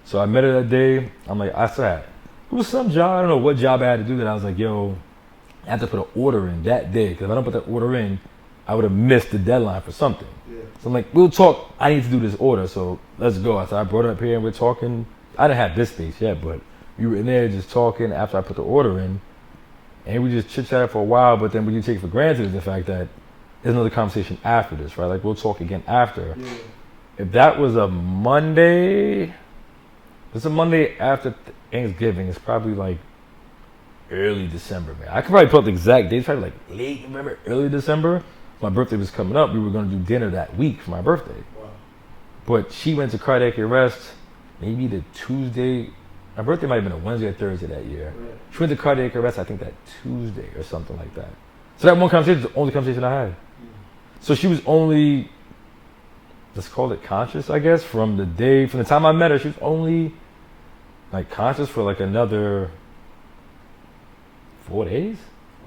Speaker 1: So I met her that day. I'm like, it was some job. I don't know what job I had to do that. I was like, yo, I have to put an order in that day, because if I don't put that order in, I would have missed the deadline for something. Yeah. So I'm like, we'll talk. I need to do this order, so let's go. So I brought her up here and we're talking. I didn't have this space yet, but we were in there just talking after I put the order in. And we just chit-chatted for a while, but then what you take for granted is the fact that there's another conversation after this, right? Like, we'll talk again after. Yeah. If that was a Monday, it's a Monday after Thanksgiving. It's probably like early December, man. I could probably put up the exact date. It's probably like late November, early December. My birthday was coming up. We were going to do dinner that week for my birthday. Wow. But she went to cardiac arrest maybe the Tuesday. My birthday might have been a Wednesday or Thursday that year. Right. She went to cardiac arrest, I think that Tuesday or something like that. So that one conversation was the only conversation I had. So she was only, let's call it conscious, I guess, from the time I met her. She was only like conscious for like another 4 days,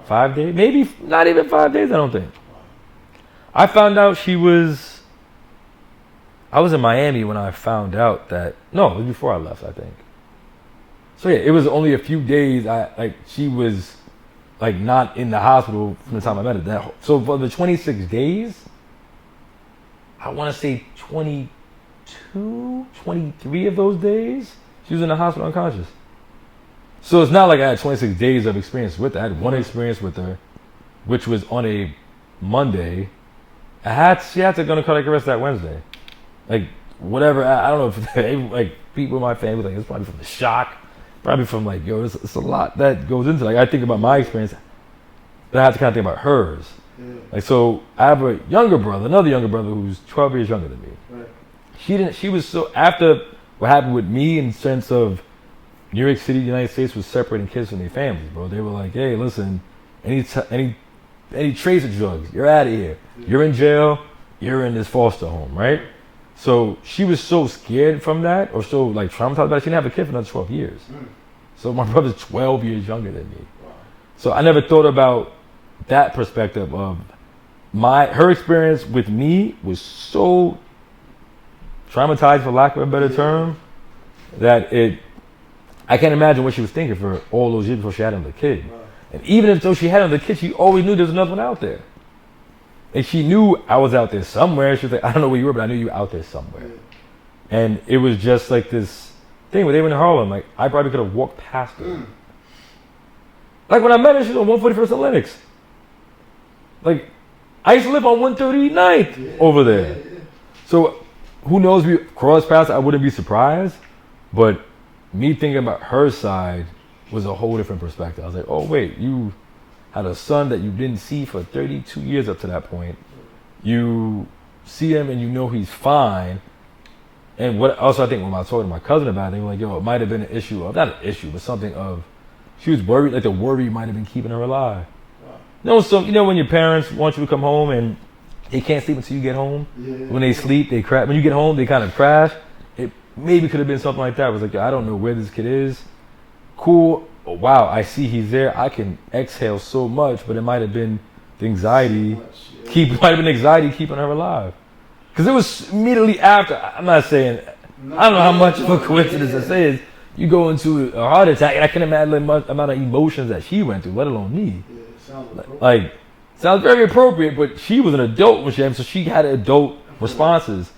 Speaker 1: 5 days, maybe not even 5 days, I don't think. I found out I was in Miami when I found out that, no, it was before I left, I think. So yeah, it was only a few days, she was like not in the hospital from the time I met her. So for the 26 days, I want to say 22, 23 of those days, she was in the hospital unconscious. So it's not like I had 26 days of experience with her. I had one experience with her, which was on a Monday. She had to go to cardiac arrest that Wednesday. Like, whatever, I don't know if they, like, people in my family, like, it's probably from the shock, probably from, like, yo, it's a lot that goes into, like, I think about my experience, but I have to kind of think about hers. Yeah. Like, so I have another younger brother who's 12 years younger than me. Right. She was so, after what happened with me in the sense of New York City, the United States was separating kids from their families, bro. They were like, hey, listen, any trace of drugs, you're out of here. Yeah. You're in jail, you're in this foster home, right? So she was so scared from that, or so like traumatized about it, she didn't have a kid for another 12 years. So my brother's 12 years younger than me. Wow. So I never thought about that perspective of her experience with me was so traumatized, for lack of a better term, that I can't imagine what she was thinking for all those years before she had another kid. Wow. And even though she had another kid, she always knew there was another one out there. And she knew I was out there somewhere. She was like, I don't know where you were, but I knew you were out there somewhere. Yeah. And it was just like this thing where they were in Harlem. Like, I probably could have walked past her. Like, when I met her, she was on 141st and Lenox. Like, I used to live on 139th over there. Yeah. So, who knows, we crossed paths, I wouldn't be surprised. But me thinking about her side was a whole different perspective. I was like, oh, wait, you had a son that you didn't see for 32 years up to that point. You see him and you know he's fine. And what also I think when I was talking to my cousin about it, they were like, yo, it might have been an issue of, not an issue, but something of, she was worried, like the worry might have been keeping her alive. Wow. No, so you know when your parents want you to come home and they can't sleep until you get home? Yeah. When they sleep, they crash. When you get home, they kind of crash. It maybe could have been something like that. It was like, yo, I don't know where this kid is. Cool. Oh, wow, I see he's there. I can exhale so much, but it might have been the anxiety. Might have been anxiety keeping her alive. Because it was immediately after. I'm not saying. I don't know how much of a coincidence I say is. You go into a heart attack, and I can imagine the amount of emotions that she went through, let alone me. Yeah, it sounds sounds very appropriate. But she was an adult when she had, so she had adult responses.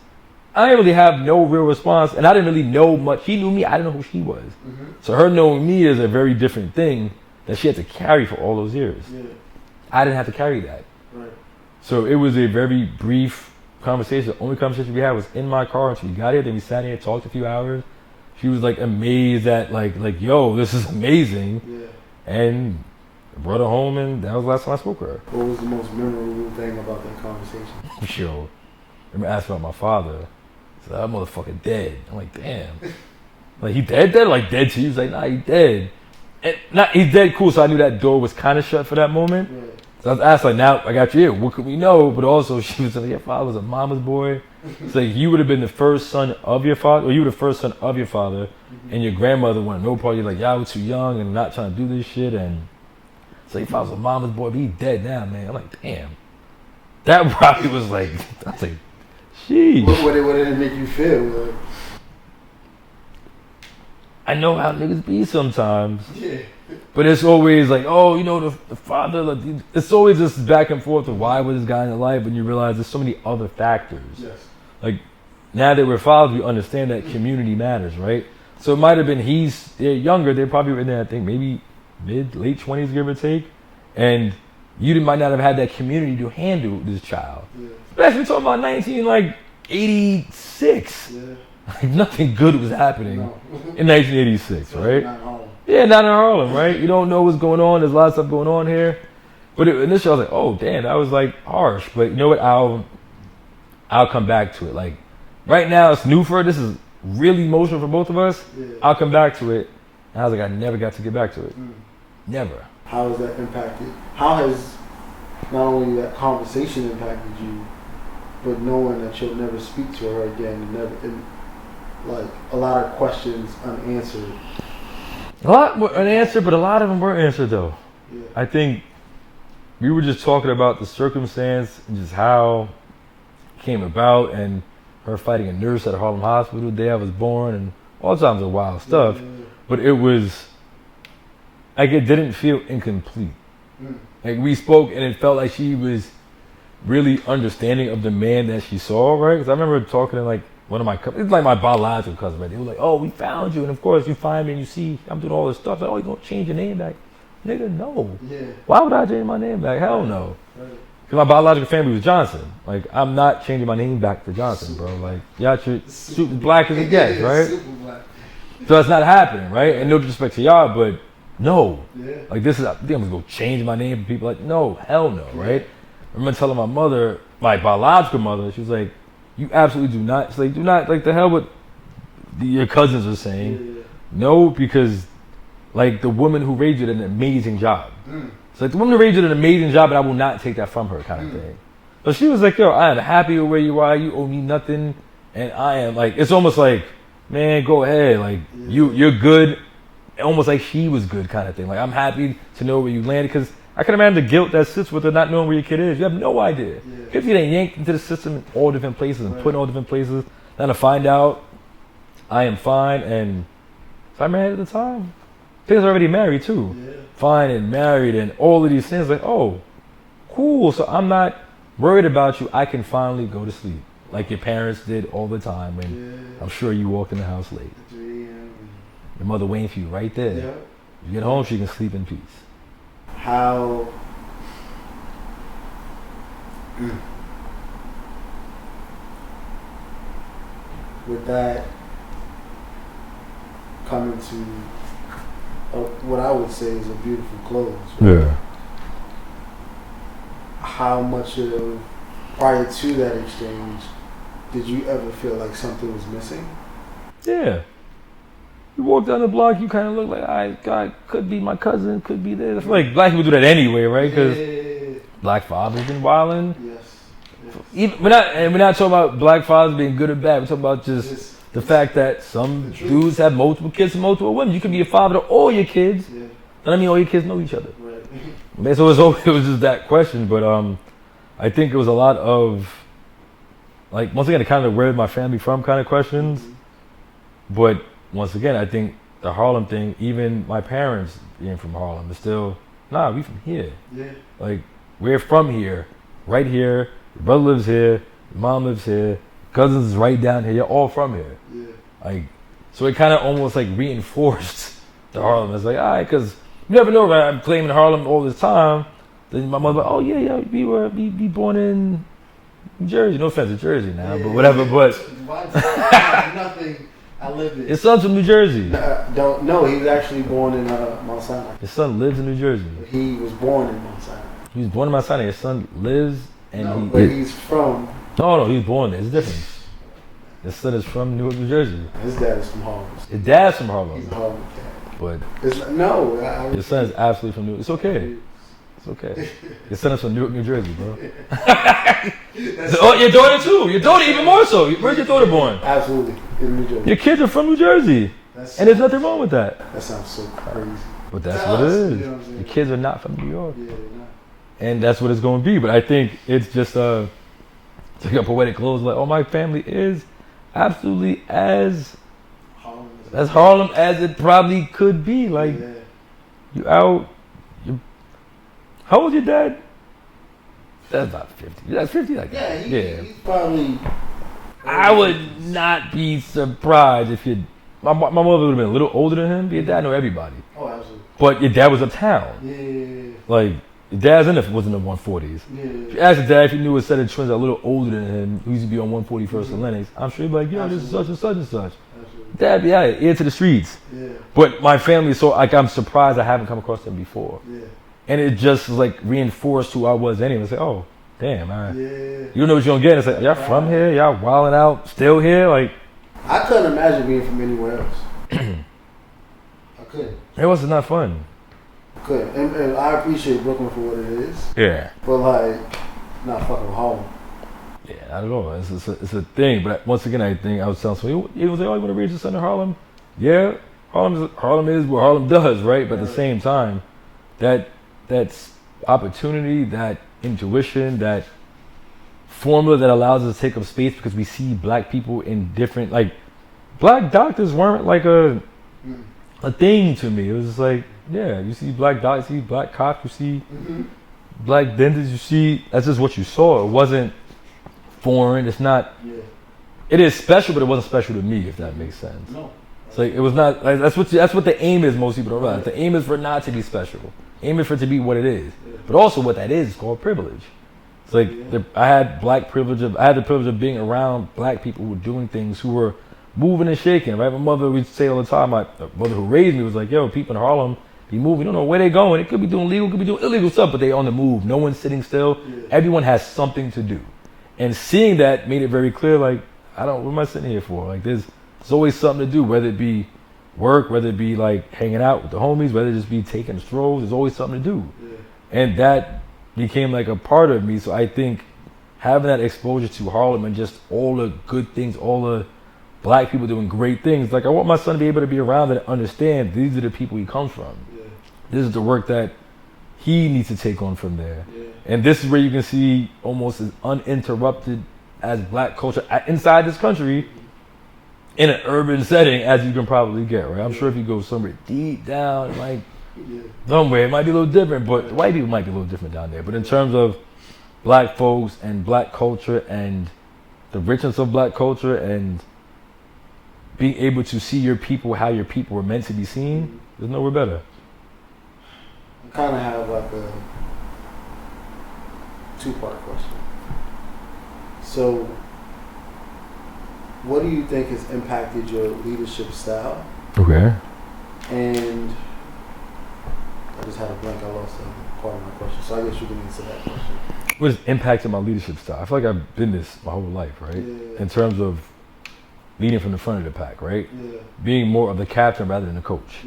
Speaker 1: I didn't really have no real response, and I didn't really know much. She knew me, I didn't know who she was. Mm-hmm. So her knowing me is a very different thing that she had to carry for all those years. Yeah. I didn't have to carry that. Right. So it was a very brief conversation. The only conversation we had was in my car until we got here. Then we sat here, talked a few hours. She was like amazed at like yo, this is amazing. Yeah. And I brought her home, and that was the last time I spoke to her.
Speaker 2: What was the most memorable thing about that conversation?
Speaker 1: Yo, let me ask about my father. That motherfucker dead. I'm like, damn. Like, he dead? Like, dead to you? He's like, nah, he dead. And he's dead, cool. So I knew that door was kind of shut for that moment. Yeah. So I was asked, like, now I got you here. What could we know? But also, she was like, your father was a mama's boy. It's like, you would have been the first son of your father, or you were the first son of your father, and your grandmother wanted no part. You're like, y'all were too young and not trying to do this shit. And so your father was a mama's boy, but he's dead now, man. I'm like, damn. That probably was like, I was like, jeez.
Speaker 2: What did it make you feel? Like?
Speaker 1: I know how niggas be sometimes. Yeah. But it's always like, oh, you know, the father, like, it's always this back and forth of why was this guy in the life, and you realize there's so many other factors. Yes. Like, now that we're fathers, we understand that community matters, right? So it might have been they're younger, they're probably in there, I think, maybe late 20s, give or take. And you might not have had that community to handle this child. Yeah. Especially talking about 1986. Yeah. Like nothing good was happening in 1986, right? Not in Harlem. Yeah, not in Harlem, right? You don't know what's going on. There's a lot of stuff going on here. But initially I was like, oh, damn, that was like harsh. But you know what? I'll come back to it. Like right now it's new for her. This is really emotional for both of us. Yeah. I'll come back to it. And I was like, I never got to get back to it. Never.
Speaker 2: How has that impacted? How has not only that conversation impacted you, but knowing that you'll never speak to her again, and like a lot of questions unanswered.
Speaker 1: A lot were unanswered, but a lot of them were answered though. Yeah. I think we were just talking about the circumstance and just how it came about, and her fighting a nurse at a Harlem hospital the day I was born, and all kinds of wild stuff. Yeah. But it was like it didn't feel incomplete. Like we spoke, and it felt like she was really understanding of the man that she saw, right? Because I remember talking to like one of my cousins, it's like my biological cousin, right? They were like, oh, we found you. And of course, you find me and you see I'm doing all this stuff. Like, oh, you gonna change your name back? Nigga, no. Yeah. Why would I change my name back? Hell no. Right. Because my biological family was Johnson. Like, I'm not changing my name back to Johnson, bro. Like, y'all should super black as it gets, right? Super black. So that's not happening, right? And no disrespect to y'all, but no. Yeah. Like, this is, I think I'm gonna go change my name for people. Like, no, hell no, right? I remember telling my mother, my biological mother, she was like, you absolutely do not, she's like, do not, like, the hell what your cousins are saying. Yeah. No, because, like, the woman who raised you did an amazing job. It's like, the woman who raised you did an amazing job, and I will not take that from her, kind of thing. So she was like, yo, I am happy with where you are. You owe me nothing. And I am, like, it's almost like, man, go ahead. Like, you're good. Almost like she was good, kind of thing. Like, I'm happy to know where you landed, because I can imagine the guilt that sits with her not knowing where your kid is. You have no idea. Kids get yanked into the system in all different places and put in all different places. Then to find out, I am fine. And so I married at the time. I think I was already married, too. Fine and married and all of these things. Like, oh, cool. So I'm not worried about you. I can finally go to sleep. Like your parents did all the time. And I'm sure you walked in the house late. Your mother waiting for you right there. You get home, she can sleep in peace.
Speaker 2: How with that coming to what I would say is a beautiful close. Right?
Speaker 1: Yeah.
Speaker 2: How much of, prior to that exchange, did you ever feel like something was missing?
Speaker 1: Yeah. You walk down the block, you kind of look like, God, could be my cousin, could be this. I feel like black people do that anyway, right? Because black fathers been wilding. Even, we're not talking about black fathers being good or bad. We're talking about just the fact that some dudes have multiple kids and multiple women. You could be a father to all your kids. And I mean all your kids know each other. Right. So it was just that question. But I think it was a lot of, like, once again, kind of where my family from kind of questions. But once again, I think the Harlem thing, even my parents being from Harlem, is still, nah, we from here. Like, we're from here, right here. Your brother lives here, your mom lives here, cousins is right down here. You're all from here. Like, so it kind of almost like reinforced the Harlem. It's like, all right, because you never know, right? I'm claiming Harlem all this time. Then my mother, oh yeah, we born in New Jersey. No offense to Jersey now, but whatever. But
Speaker 2: nothing. I lived it.
Speaker 1: His son's from New Jersey.
Speaker 2: No, he was actually born in Mount Sinai.
Speaker 1: His son lives in New Jersey.
Speaker 2: He was born in Mount Sinai.
Speaker 1: He was born in Mount Sinai. His son lives and
Speaker 2: he's from.
Speaker 1: No, he was born there. It's different. His son is from Newark, New Jersey.
Speaker 2: His dad is from Harlem.
Speaker 1: His dad's from Harlem.
Speaker 2: He's a Harlem dad.
Speaker 1: But his son is absolutely from Newark. It's okay. It's okay. His son is from Newark, New Jersey, bro. Oh, your daughter too. Your daughter even more so. Where's your daughter born?
Speaker 2: Absolutely, in New Jersey.
Speaker 1: Your kids are from New Jersey, and there's nothing wong with that.
Speaker 2: That sounds so crazy.
Speaker 1: But that's what it is. You know what your kids are not from New York. Yeah, they're not. And that's what it's going to be. But I think it's just to take a poetic close. Like, oh, my family is absolutely as Harlem as it probably could be. Like, you out. How old is your dad? That's about 50. That's 50 like that.
Speaker 2: He's probably.
Speaker 1: I would not be surprised if my mother would have been a little older than him. But your dad know everybody.
Speaker 2: Oh, absolutely.
Speaker 1: But your dad was uptown. Like, your dad's was in the 140s. If you ask your dad if he knew a set of twins that are a little older than him who used to be on 141st and Lennox, I'm sure he'd be like, yo, this is such and such and such. Dad be out ear to the streets. But my family is so, like, I'm surprised I haven't come across them before. And it just like reinforced who I was anyway. It's like, oh, damn, you don't know what you're gonna get. It's like, y'all from here? Y'all wilding out, still here? Like,
Speaker 2: I couldn't imagine being from anywhere else. I couldn't.
Speaker 1: It was not fun.
Speaker 2: I couldn't. And I appreciate Brooklyn for what it is.
Speaker 1: Yeah.
Speaker 2: But like, not fucking Harlem.
Speaker 1: Yeah, not at all. It's a thing. But once again, I think I was telling someone, he was like, oh, you want to raise your son in Harlem? Yeah, Harlem is what Harlem does, right? But at the same time, that's opportunity, that intuition, that formula that allows us to take up space because we see black people in different, like, black doctors weren't like a thing to me. It was just like, yeah, you see black doctors, you see black cops, you see black dentists, you see, that's just what you saw. It wasn't foreign. It's not, it is special, but it wasn't special to me, if that makes sense. No. It's like, it was not, like, that's what the aim is. Most people don't realize. The aim is for it not to be special. Aim is for it to be what it is. But also what that is called privilege. It's like I had the privilege of being around black people who were doing things, who were moving and shaking. Right, my mother would say all the time. My mother who raised me was like, "Yo, people in Harlem be moving. You don't know where they going. It could be doing legal, could be doing illegal stuff, but they on the move. No one's sitting still. Everyone has something to do." And seeing that made it very clear. Like, what am I sitting here for? Like, there's always something to do, whether it be work, whether it be like hanging out with the homies, whether it just be taking strolls. There's always something to do, and that became like a part of me. So I think having that exposure to Harlem and just all the good things, all the black people doing great things, like I want my son to be able to be around and understand these are the people he comes from. This is the work that he needs to take on from there. And this is where you can see almost as uninterrupted as black culture inside this country in an urban setting as you can probably get, right? I'm sure if you go somewhere deep down, like somewhere, it might be a little different, but white people might be a little different down there. But in terms of black folks and black culture and the richness of black culture and being able to see your people how your people were meant to be seen, there's nowhere better.
Speaker 2: I kind of have like a two-part question. So, what do you think has impacted your leadership style?
Speaker 1: Okay.
Speaker 2: And I just had a blank. I lost part of my question, so I guess you can answer that question.
Speaker 1: What has impacted my leadership style? I feel like I've been this my whole life, right? In terms of leading from the front of the pack, right? Being more of the captain rather than the coach.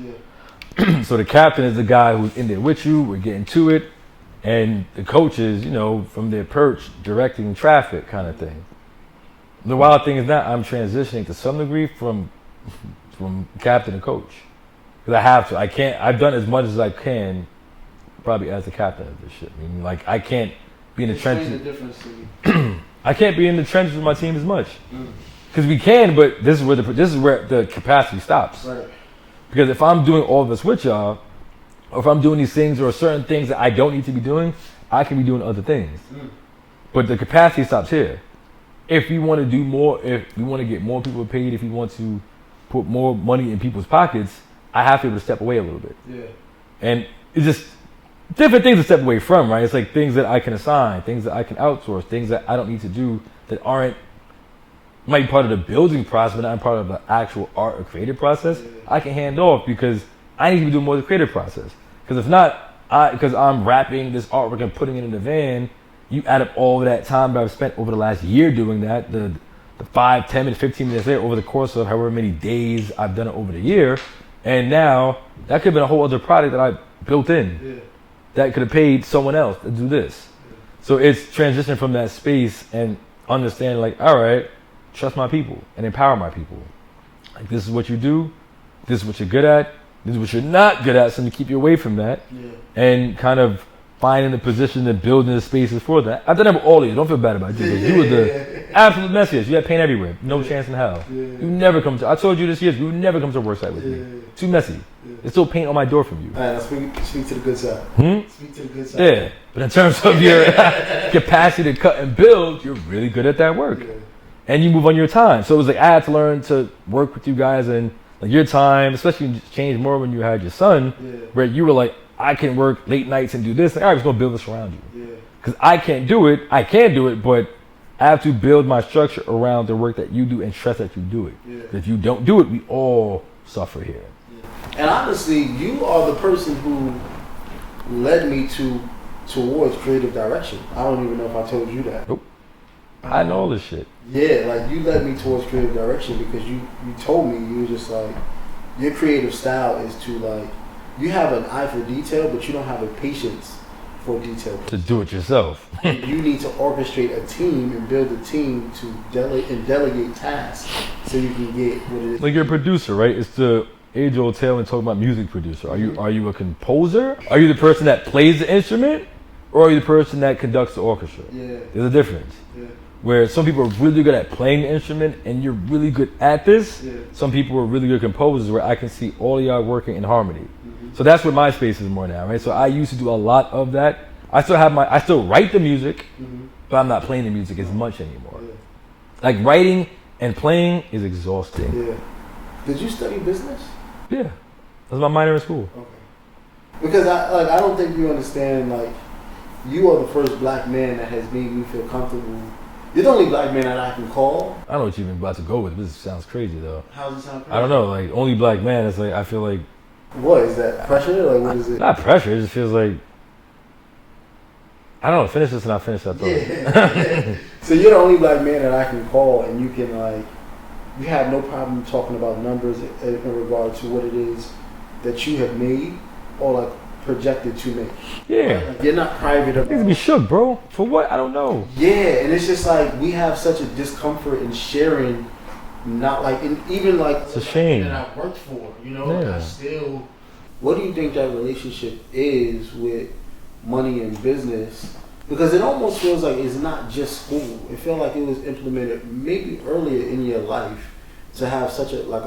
Speaker 1: So the captain is the guy who's in there with you, we're getting to it, and the coach is, from their perch, directing traffic kind of thing. The wild thing is that I'm transitioning to some degree from captain to coach. Because I have to. I can't. I've done as much as I can, probably as the captain of this shit. I mean, like, I can't be in the trenches. I can't be in the trenches with my team as much. Because we can, but this is where the capacity stops. Right. Because if I'm doing all this with y'all, or if I'm doing these things or certain things that I don't need to be doing, I can be doing other things. But the capacity stops here. If we want to do more, if we want to get more people paid, if we want to put more money in people's pockets, I have to be able to step away a little bit. And it's just different things to step away from, right? It's like things that I can assign, things that I can outsource, things that I don't need to do that might be part of the building process, but not part of the actual art or creative process. I can hand off because I need to be doing more of the creative process. Because if not, because I'm wrapping this artwork and putting it in the van, you add up all of that time that I've spent over the last year doing that, the 5, 10 minutes, 15 minutes later over the course of however many days I've done it over the year. And now that could have been a whole other product that I built in that could have paid someone else to do this. So it's transitioning from that space and understanding like, all right, trust my people and empower my people. Like, this is what you do. This is what you're good at. This is what you're not good at. So to keep you away from that and kind of finding the position and building the spaces for that. I've done that with all of you. Don't feel bad about you. You were the absolute messiest. You had paint everywhere. No chance in hell. You never come to. I told you this year. You never come to a work site with me. Too messy. There's still paint on my door from you.
Speaker 2: All right, now speak to the good side. Speak to the good side.
Speaker 1: Yeah, but in terms of your capacity to cut and build, you're really good at that work. And you move on your time. So it was like I had to learn to work with you guys and like your time, especially you changed more when you had your son, where you were like, I can work late nights and do this. Like, all right, I'm just gonna build this around you. Because I can't do it. I can do it, but I have to build my structure around the work that you do and trust that you do it. If you don't do it, we all suffer here.
Speaker 2: And honestly, you are the person who led me towards creative direction. I don't even know if I told you that.
Speaker 1: Nope. I know all this shit.
Speaker 2: Yeah, like you led me towards creative direction because you told me, you were just like, your creative style is to like, you have an eye for detail, but you don't have a patience for detail.
Speaker 1: To do it yourself.
Speaker 2: You need to orchestrate a team and build a team to delegate tasks so you can get what it is.
Speaker 1: Like you're a producer, right? It's the age-old tale when talking about music producer. Are you a composer? Are you the person that plays the instrument? Or are you the person that conducts the orchestra? There's a difference. Where some people are really good at playing the instrument and you're really good at this. Some people are really good composers where I can see all of y'all working in harmony. So that's what my space is more now, right? So I used to do a lot of that. I still write the music, but I'm not playing the music as much anymore. Like writing and playing is exhausting.
Speaker 2: Did you study business?
Speaker 1: Yeah. That was my minor in school.
Speaker 2: Okay. Because I don't think you understand like you are the first black man that has made me feel comfortable. You're the only black man that I can call.
Speaker 1: I don't know what you're even about to go with. This sounds crazy though.
Speaker 2: How does it sound crazy?
Speaker 1: I don't know. Like only black man. It's like I feel like.
Speaker 2: What is that pressure? Like what is it?
Speaker 1: Not pressure. It just feels like. I don't know. Finish this and I'll finish that thought.
Speaker 2: Yeah. So you're the only black man that I can call, and you can like, you have no problem talking about numbers in regard to what it is that you have made or like projected to make.
Speaker 1: Yeah.
Speaker 2: Like, you're not private about.
Speaker 1: You be shook, bro. For what? I don't know.
Speaker 2: Yeah, and it's just like we have such a discomfort in sharing. Not like, and even like
Speaker 1: it's a shame
Speaker 2: that I worked for. You know,
Speaker 1: yeah.
Speaker 2: I still. What do you think that relationship is with money and business? Because it almost feels like it's not just school. It felt like it was implemented maybe earlier in your life to have such a like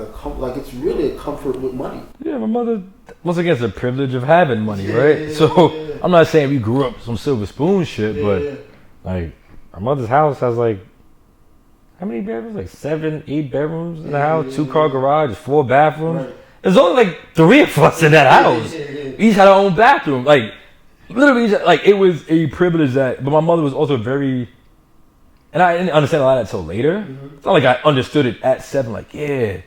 Speaker 2: it's really a comfort with money.
Speaker 1: Yeah, my mother, once again, it's the privilege of having money, right?
Speaker 2: Yeah,
Speaker 1: so
Speaker 2: yeah.
Speaker 1: I'm not saying we grew up some silver spoon shit, but like our mother's house has like how many bedrooms? Like 7, 8 bedrooms in the house, 2-car garage, 4 bathrooms. Right. There's only like 3 of us in that house. We each had our own bathroom, like. Literally, like it was a privilege that, but my mother was also very, and I didn't understand a lot of that until later. Mm-hmm. It's not like I understood it at 7. Like, yeah,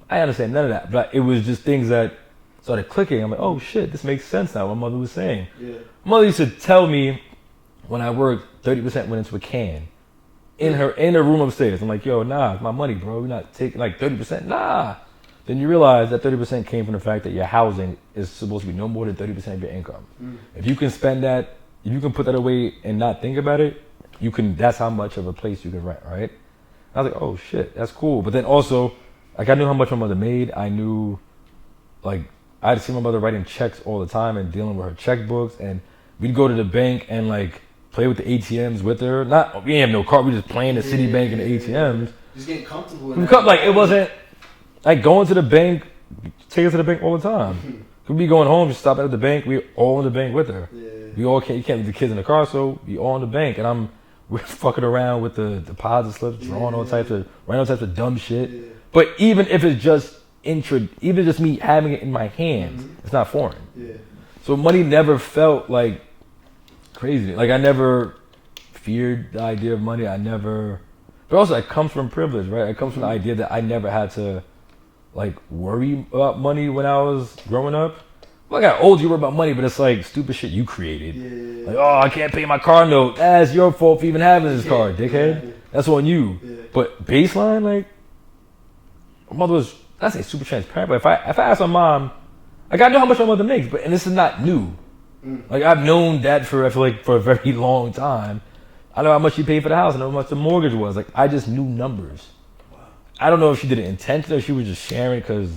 Speaker 1: I understand none of that, but it was just things that started clicking. I'm like, oh shit, this makes sense now. What my mother was saying. Yeah. My mother used to tell me when I worked, 30% went into a can in her room upstairs. I'm like, yo, nah, it's my money, bro. We're not taking like 30%. Nah. Then you realize that 30% came from the fact that your housing is supposed to be no more than 30% of your income. Mm. If you can spend that, if you can put that away and not think about it, you can. That's how much of a place you can rent, right? I was like, oh shit, that's cool. But then also, like I knew how much my mother made. I knew, like I'd see my mother writing checks all the time and dealing with her checkbooks, and we'd go to the bank and like play with the ATMs with her. Not we didn't have no card. We just playing the Citibank and the ATMs.
Speaker 2: Just getting comfortable.
Speaker 1: Like it wasn't. Like going to the bank, take us to the bank all the time. We'd be going home, just stop at the bank. We all in the bank with her. Yeah. We all can't. You can't leave the kids in the car, so we all in the bank. And we're fucking around with the deposit slips, drawing all types of dumb shit. Yeah. But even if it's just even just me having it in my hands, it's not foreign. Yeah. So money never felt like crazy. Like I never feared the idea of money. But also it comes from privilege, right? It comes from the idea that I never had to. Like worry about money when I was growing up. Well, I got old, you worry about money, but it's like stupid shit you created. Yeah. Like, oh, I can't pay my car note. That's your fault for even having this car, dickhead. Yeah. That's on you. Yeah. But baseline, like, my mother was, I say super transparent, but if I ask my mom, like I know how much my mother makes, and this is not new. Like I've known that for a very long time. I know how much she paid for the house, I know how much the mortgage was. Like I just knew numbers. I don't know if she did it intentionally or she was just sharing because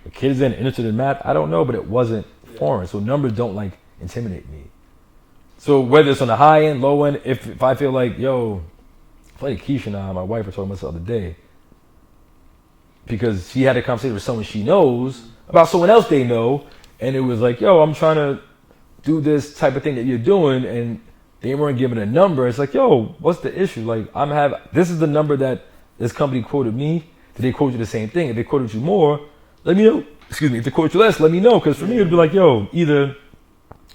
Speaker 1: the kids ain't interested in math. I don't know, but it wasn't foreign. So numbers don't like intimidate me. So whether it's on the high end, low end, if I feel like, yo, like Keisha and I, my wife were talking about this the other day, because she had a conversation with someone she knows about someone else they know, and it was like, yo, I'm trying to do this type of thing that you're doing, and they weren't giving a number. It's like, yo, what's the issue? Like this is the number that this company quoted me. Did they quote you the same thing? If they quoted you more, let me know. Excuse me. If they quote you less, let me know. Because for me, it'd be like, yo, either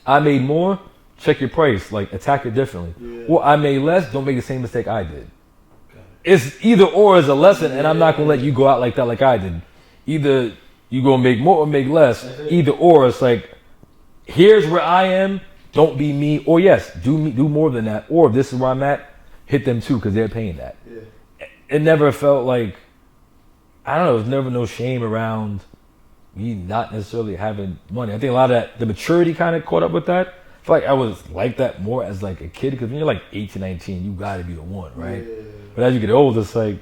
Speaker 1: I made more, check your price, like attack it differently. Yeah. Or I made less, don't make the same mistake I did. It's either or is a lesson, and I'm not going to let you go out like that like I did. Either you going to make more or make less. Either or, it's like, here's where I am, don't be me. Or yes, do more than that. Or if this is where I'm at, hit them too because they're paying that. Yeah. It never felt like, I don't know, there's never no shame around me not necessarily having money. I think a lot of that, the maturity kind of caught up with that. I feel like I was like that more as like a kid because when you're like 18, 19, you got to be the one, right? Yeah. But as you get older, it's like,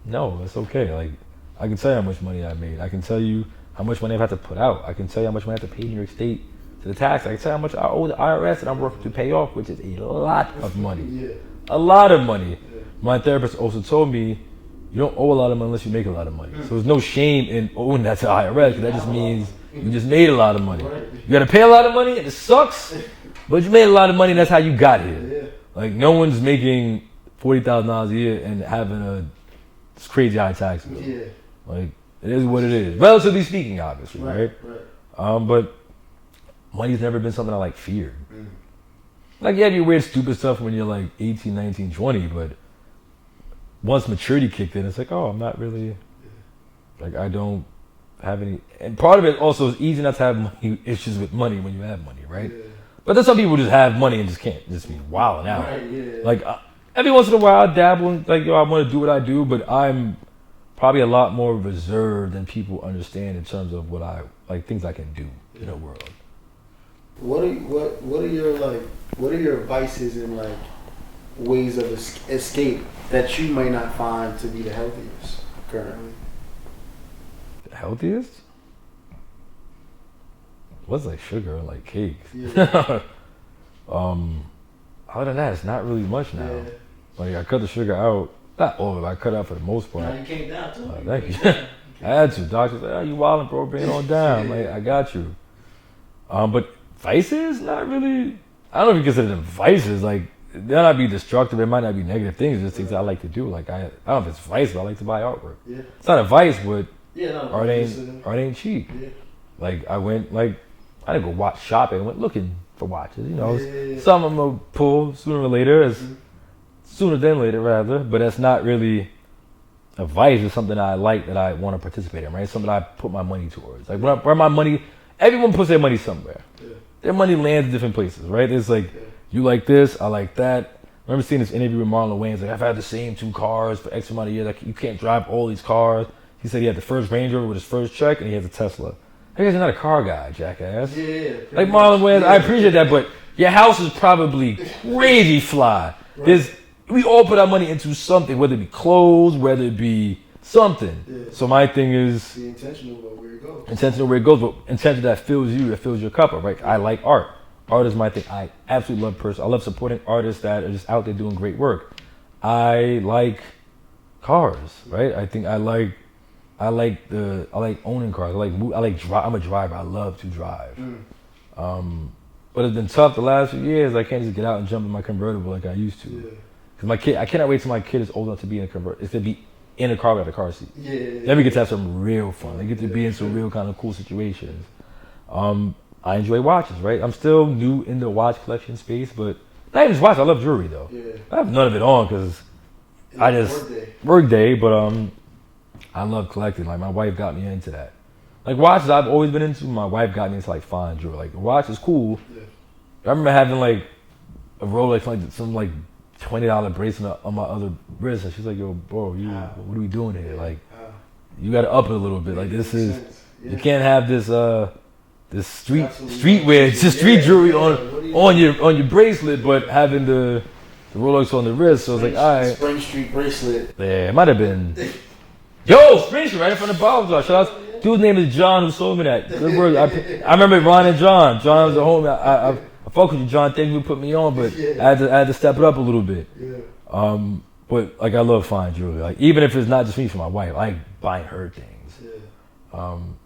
Speaker 1: no, it's okay. Like, I can tell you how much money I made. I can tell you how much money I've had to put out. I can tell you how much money I have to pay New York State to the tax. I can tell you how much I owe the IRS and I'm working to pay off, which is a lot of money. Yeah. A lot of money. Yeah. My therapist also told me, you don't owe a lot of money unless you make a lot of money. So there's no shame in owing that to IRS because that just means you just made a lot of money. You got to pay a lot of money and it sucks, but you made a lot of money and that's how you got here. Like no one's making $40,000 a year and having a crazy high tax bill. Yeah. Like it is what it is, relatively speaking, obviously, right? But money's never been something I like feared. Like, yeah, you weird, stupid stuff when you're like 18, 19, 20, but once maturity kicked in, it's like, oh, I'm not really, like, I don't have any. And part of it also is easy not to have money issues with money when you have money, right? Yeah. But there's some people who just have money and just can't just be wilding out. Right, yeah. Like, every once in a while, I dabble in, like, yo, I want to do what I do, but I'm probably a lot more reserved than people understand in terms of what I, like, things I can do in the world.
Speaker 2: What are your vices and like ways of escape that you may not find to be the healthiest currently?
Speaker 1: The healthiest? What's like sugar and like cakes? Yeah. Other than that, it's not really much now. Yeah. Like I cut the sugar out. Not all of it. I cut out for the most part.
Speaker 2: Now you came down too.
Speaker 1: Thank you. I had to. Doctor said, "Oh, you wildin', bro. Bring it on down." Like I got you. But vices, not really. I don't know if you consider them vices. Like they might not be destructive. It might not be negative things. It's just things I like to do. Like I don't know if it's vice, but I like to buy artwork. Yeah. It's not a vice, but art ain't cheap. Yeah. Like I didn't go watch shopping. I went looking for watches. You know, some of them will pull sooner or later. Sooner than later, rather. But that's not really a vice. It's something I like that I want to participate in. Right, something I put my money towards. Like where my money. Everyone puts their money somewhere. Yeah. Their money lands in different places, right? It's like, you like this, I like that. I remember seeing this interview with Marlon Wayans. Like, I've had the same 2 cars for X amount of years. Like, you can't drive all these cars. He said he had the first Range Rover with his first check, and he has a Tesla. Hey, you're not a car guy, jackass. Yeah. Like Marlon Wayans, I appreciate that, but your house is probably crazy fly. Right. We all put our money into something, whether it be clothes, whether it be something. Yeah. So my thing is
Speaker 2: be intentional about where it goes.
Speaker 1: Intentional where it goes, but intentional that fills you, that fills your cup up, right? I like art. Art is my thing. I absolutely love I love supporting artists that are just out there doing great work. I like cars, right? I think I like owning cars. I'm a driver. I love to drive. But it's been tough the last few years. I can't just get out and jump in my convertible like I used to. Because I cannot wait till my kid is old enough to be in a convertible. It's to be in a car with a car seat. Then we get to have some real fun. They get to be in some real kind of cool situations. I enjoy watches, right? I'm still new in the watch collection space, but not even just watch. I love jewelry though. I have none of it on because I just work day, but I love collecting. Like my wife got me into that. Like watches, I've always been into. My wife got me into like fine jewelry. Like a watch is cool. I remember having like a Rolex, like some like $20 bracelet on my other wrist, and she's like, "Yo, bro, what are we doing here? Like, you got to up it a little bit. Like, this is you can't have this this streetwear, just street jewelry on your bracelet, but having the Rolex on the wrist." So I was like, "All right,
Speaker 2: Spring Street bracelet."
Speaker 1: Yeah, it might have been. Yo, Spring Street, right in front of the barber shop. Shout out, dude's name is John who sold me that. Good word. I remember Ron and John. John was a homie. I fuck with you, John. Thank you for putting me on, but I had to step it up a little bit. But like I love fine jewelry. Like even if it's not just me, for my wife, I like buying her things.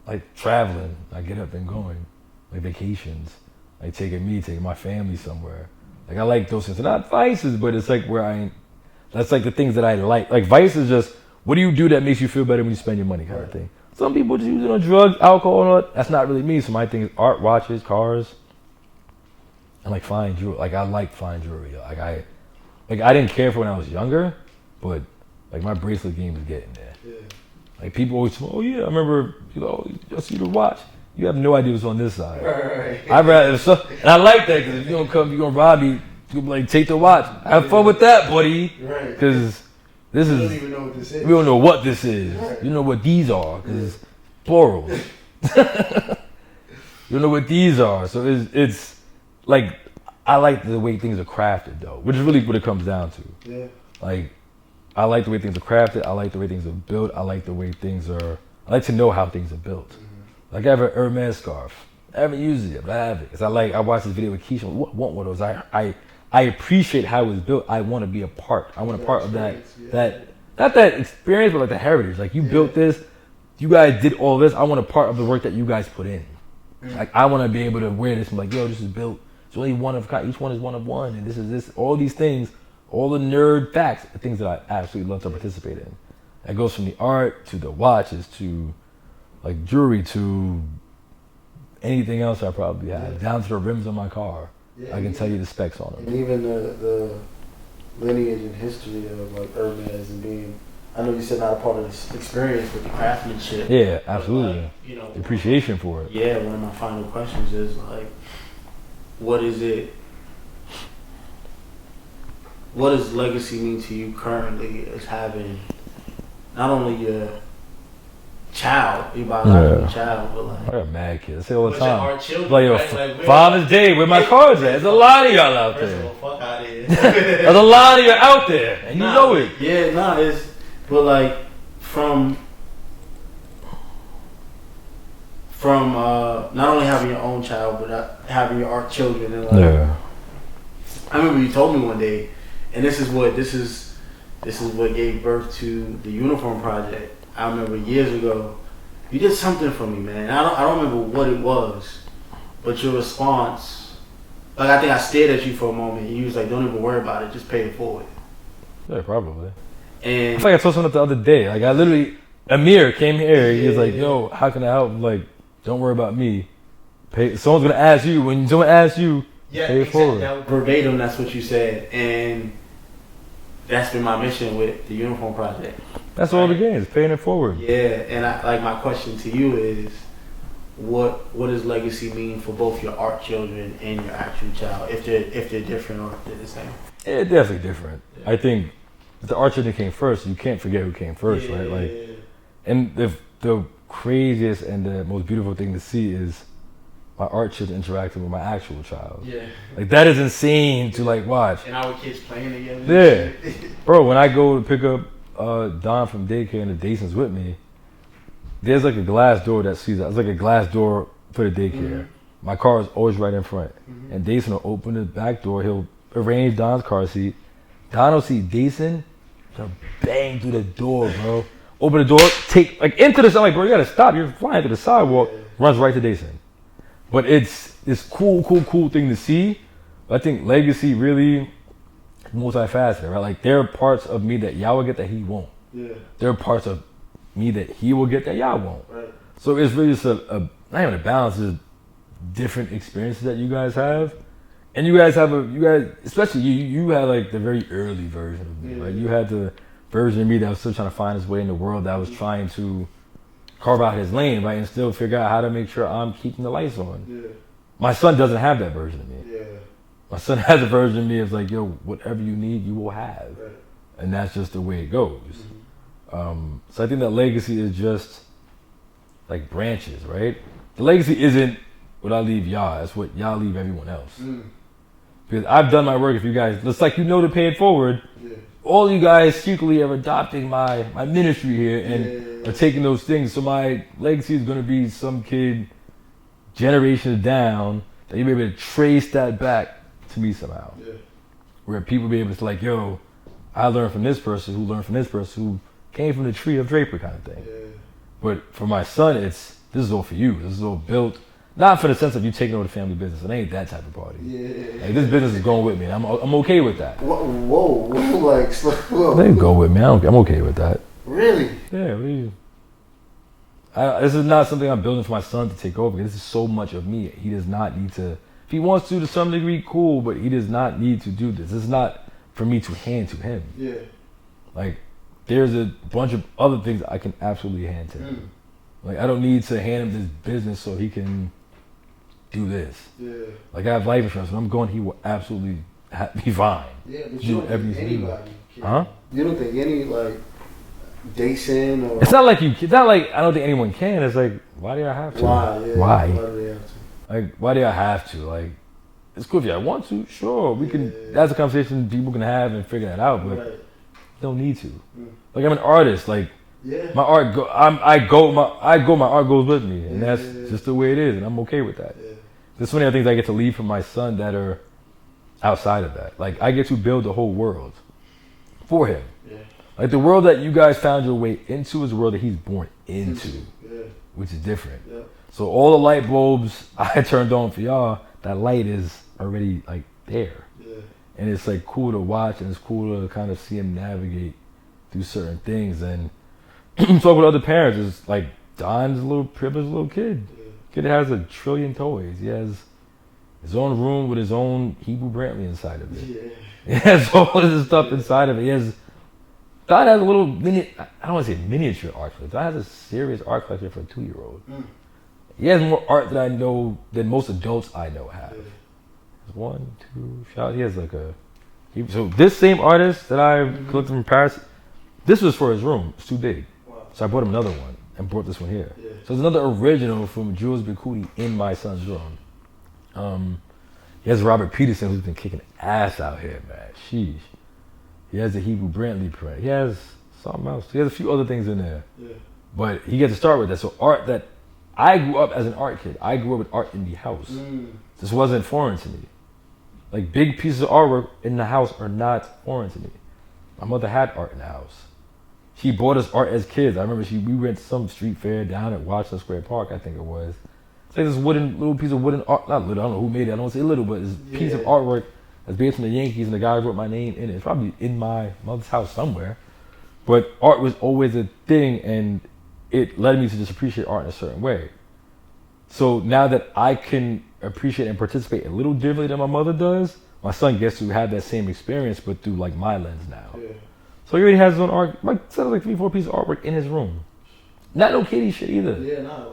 Speaker 1: Like traveling, I get up and going. Like vacations, like taking my family somewhere. Like I like those things. They're not vices, but it's like that's like the things that I like. Like vice is just, what do you do that makes you feel better when you spend your money kind of thing. Some people just use it on drugs, alcohol, and all that. That's not really me. So my thing is art, watches, cars. And like fine jewelry. Like I like fine jewelry. Like I didn't care for when I was younger, but like my bracelet game is getting there. Like people always say, "Oh yeah, I remember, I see the watch. You have no idea what's on this side." I'd rather, and I like that because if you don't come, you're gonna rob me. You be like, take the watch. Have fun with that, buddy. Because this is. We don't even know what this is. We don't know what this is. You know what these are because it's plural. You know what these are. So it's like I like the way things are crafted though, which is really what it comes down to. Like I like the way things are crafted. I like the way things are built. I like the way I like to know how things are built. Like I have an Hermes scarf. I haven't used it yet, but I have it. Cause I watched this video with Keisha. I want one of those. I appreciate how it was built. I want to be a part. I want a part of that not that experience, but like the heritage. Like you built this. You guys did all this. I want a part of the work that you guys put in. Like I want to be able to wear this and be like, yo, this is built. It's only one of kind. Each one is one of one, and this is this. All these things, all the nerd facts, are things that I absolutely love to participate in. That goes from the art to the watches to like jewelry to anything else I probably have, down to the rims on my car. I can tell you the specs on them.
Speaker 2: And even the lineage and history of like Hermes and being, I know you said not a part of this experience, but the craftsmanship.
Speaker 1: Yeah, absolutely.
Speaker 2: Like, you know,
Speaker 1: the appreciation for it.
Speaker 2: Yeah, one of my final questions is like, what does legacy mean to you currently as having not only your child, your biological child, but like,
Speaker 1: I got mad kids. I say all the time.
Speaker 2: Our children,
Speaker 1: like, yo,
Speaker 2: right?
Speaker 1: Father's Day, where my cards at? There's a lot of y'all out there.
Speaker 2: Fuck out of here.
Speaker 1: There's a lot of you out there, and you know it.
Speaker 2: Yeah, it's, but like, from not only having your own child, but having your art children, and like, I remember you told me one day, and this is what gave birth to the Uniform Project. I remember years ago, you did something for me, man. I don't remember what it was, but your response, like, I think I stared at you for a moment, and you was like, "Don't even worry about it, just pay it forward."
Speaker 1: Yeah, probably.
Speaker 2: And
Speaker 1: I feel like I told someone the other day. Like, I literally, Amir came here. He was like, "Yo, how can I help?" I'm like, don't worry about me. Someone's gonna ask you. When someone asks you, pay it forward.
Speaker 2: Verbatim, that's what you said, and that's been my mission with the Uniform Project.
Speaker 1: That's all the games, paying it forward.
Speaker 2: Yeah, and my question to you is, what does legacy mean for both your art children and your actual child? If they're different or if they're the same?
Speaker 1: Yeah, definitely different. Yeah. I think if the art children came first, you can't forget who came first, right? Like, and the craziest and the most beautiful thing to see is my art children interacting with my actual child. Yeah. Like, that is insane to like watch.
Speaker 2: And our kids playing together.
Speaker 1: Yeah. Bro, when I go to pick up Don from daycare and the Dason's with me, there's like a glass door that sees that. It's like a glass door for the daycare. Mm-hmm. My car is always right in front. Mm-hmm. And Dason will open the back door. He'll arrange Don's car seat. Don will see Dason bang through the door, bro. Open the door, take like into the, I'm like, bro, you gotta stop. You're flying through the sidewalk. Yeah. Runs right to Dason. But it's this cool thing to see. But I think legacy really multifaceted, right? Like, there are parts of me that y'all will get that he won't. Yeah. There are parts of me that he will get that y'all won't. Right. So it's really just a not even a balance, it's different experiences that you guys have. And you guys especially you had like the very early version of me. Like, you had the version of me that was still trying to find his way in the world, that was trying to carve out his lane, right, and still figure out how to make sure I'm keeping the lights on. Yeah. My son doesn't have that version of me. Yeah. My son has a version of me that's like, yo, whatever you need, you will have. Right. And that's just the way it goes. Mm-hmm. So I think that legacy is just like branches, right? The legacy isn't what I leave y'all, it's what y'all leave everyone else. Mm. Because I've done my work. If you guys, it's like, you know, to pay it forward. Yeah. All you guys secretly are adopting my ministry here and are taking those things. So my legacy is going to be some kid generations down that you'll be able to trace that back to me somehow. Yeah. Where people be able to like, yo, I learned from this person who learned from this person who came from the tree of Draper kind of thing. Yeah. But for my son, this is all for you. This is all built, not for the sense of you taking over the family business. It ain't that type of party. Yeah. Like, this business is going with me. And I'm okay with that.
Speaker 2: Whoa. Like, whoa.
Speaker 1: They go with me. I'm okay with that.
Speaker 2: Really?
Speaker 1: Yeah. This is not something I'm building for my son to take over. This is so much of me. He does not need to. If he wants to some degree, cool. But he does not need to do this. This is not for me to hand to him. Yeah. Like, there's a bunch of other things I can absolutely hand to him. Like, I don't need to hand him this business so he can do this. Yeah. Like, I have life insurance. When I'm going, he will absolutely be fine.
Speaker 2: Yeah, but you don't think anybody can. Huh? You don't think any, like, Dason or...
Speaker 1: It's not like I don't think anyone can. It's like, why do I have to?
Speaker 2: Why? Yeah.
Speaker 1: Why?
Speaker 2: Why do they have to?
Speaker 1: Like, why do I have to? Like, it's cool if I want to. Sure, we can. Yeah. That's a conversation people can have and figure that out. But don't need to. Like, I'm an artist. Like, my art my art goes with me, and that's just the way it is, and I'm okay with that. Yeah. There's so many other things I get to leave from my son that are outside of that. Like, I get to build the whole world for him. Yeah. Like, the world that you guys found your way into is the world that he's born into, which is different. Yeah. So all the light bulbs I turned on for y'all, that light is already like there. Yeah. And it's like cool to watch, and it's cool to kind of see him navigate through certain things. And talk with other parents, it's like Don's a little privileged little kid. Yeah. Kid has 1 trillion toys. He has his own room with his own Hebrew Brantley inside of it.
Speaker 2: Yeah.
Speaker 1: He has all of this stuff inside of it. Don has a little I don't want to say miniature art collection. Don has a serious art collection for a 2-year-old. He has more art that I know than most adults I know have. There's 1, 2, shout. He has like so this same artist that I collected from Paris, this was for his room. It's too big. Wow. So I bought him another one and brought this one here. Yeah. So there's another original from Jules Bikuti in my son's room. He has Robert Peterson, who's been kicking ass out here, man. Sheesh. He has the Hebrew Brantley print. He has something else. He has a few other things in there. Yeah. But he gets to start with that. So art that I grew up as an art kid. I grew up with art in the house. This wasn't foreign to me. Like big pieces of artwork in the house are not foreign to me. My mother had art in the house. She bought us art as kids. I remember we went to some street fair down at Washington Square Park, I think it was. It's like this little piece of wooden art, not little, I don't know who made it, I don't say little, but it's a piece of artwork that's based on the Yankees and the guy wrote my name in it. It's probably in my mother's house somewhere. But art was always a thing and it led me to just appreciate art in a certain way. So now that I can appreciate and participate a little differently than my mother does, my son gets to have that same experience, but through like my lens now. Yeah. So he already has his own art, like 3-4 pieces of artwork in his room. Not no kiddie shit either.
Speaker 2: Yeah, nah,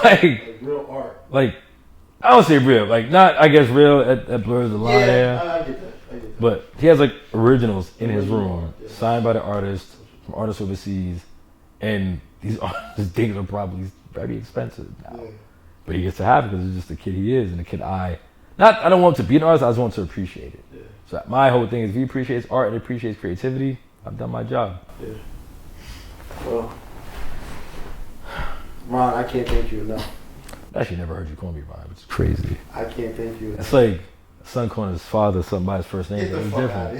Speaker 2: like real art.
Speaker 1: Like, I don't say real, like not, I guess real, that blurs the line there.
Speaker 2: I get that.
Speaker 1: But he has like originals in his room, signed by the artists, from artists overseas, and these artists' things are probably very expensive now. Yeah. But he gets to have it because it's just the kid he is, and the kid I don't want him to be an artist, I just want him to appreciate it. Yeah. So my whole thing is if he appreciates art and appreciates creativity, I've done my job.
Speaker 2: Yeah. Well, Ron, I can't thank you enough.
Speaker 1: I actually never heard you call me Ron. It's crazy.
Speaker 2: I can't thank you enough.
Speaker 1: It's like a son calling his father something by his first name. It's different.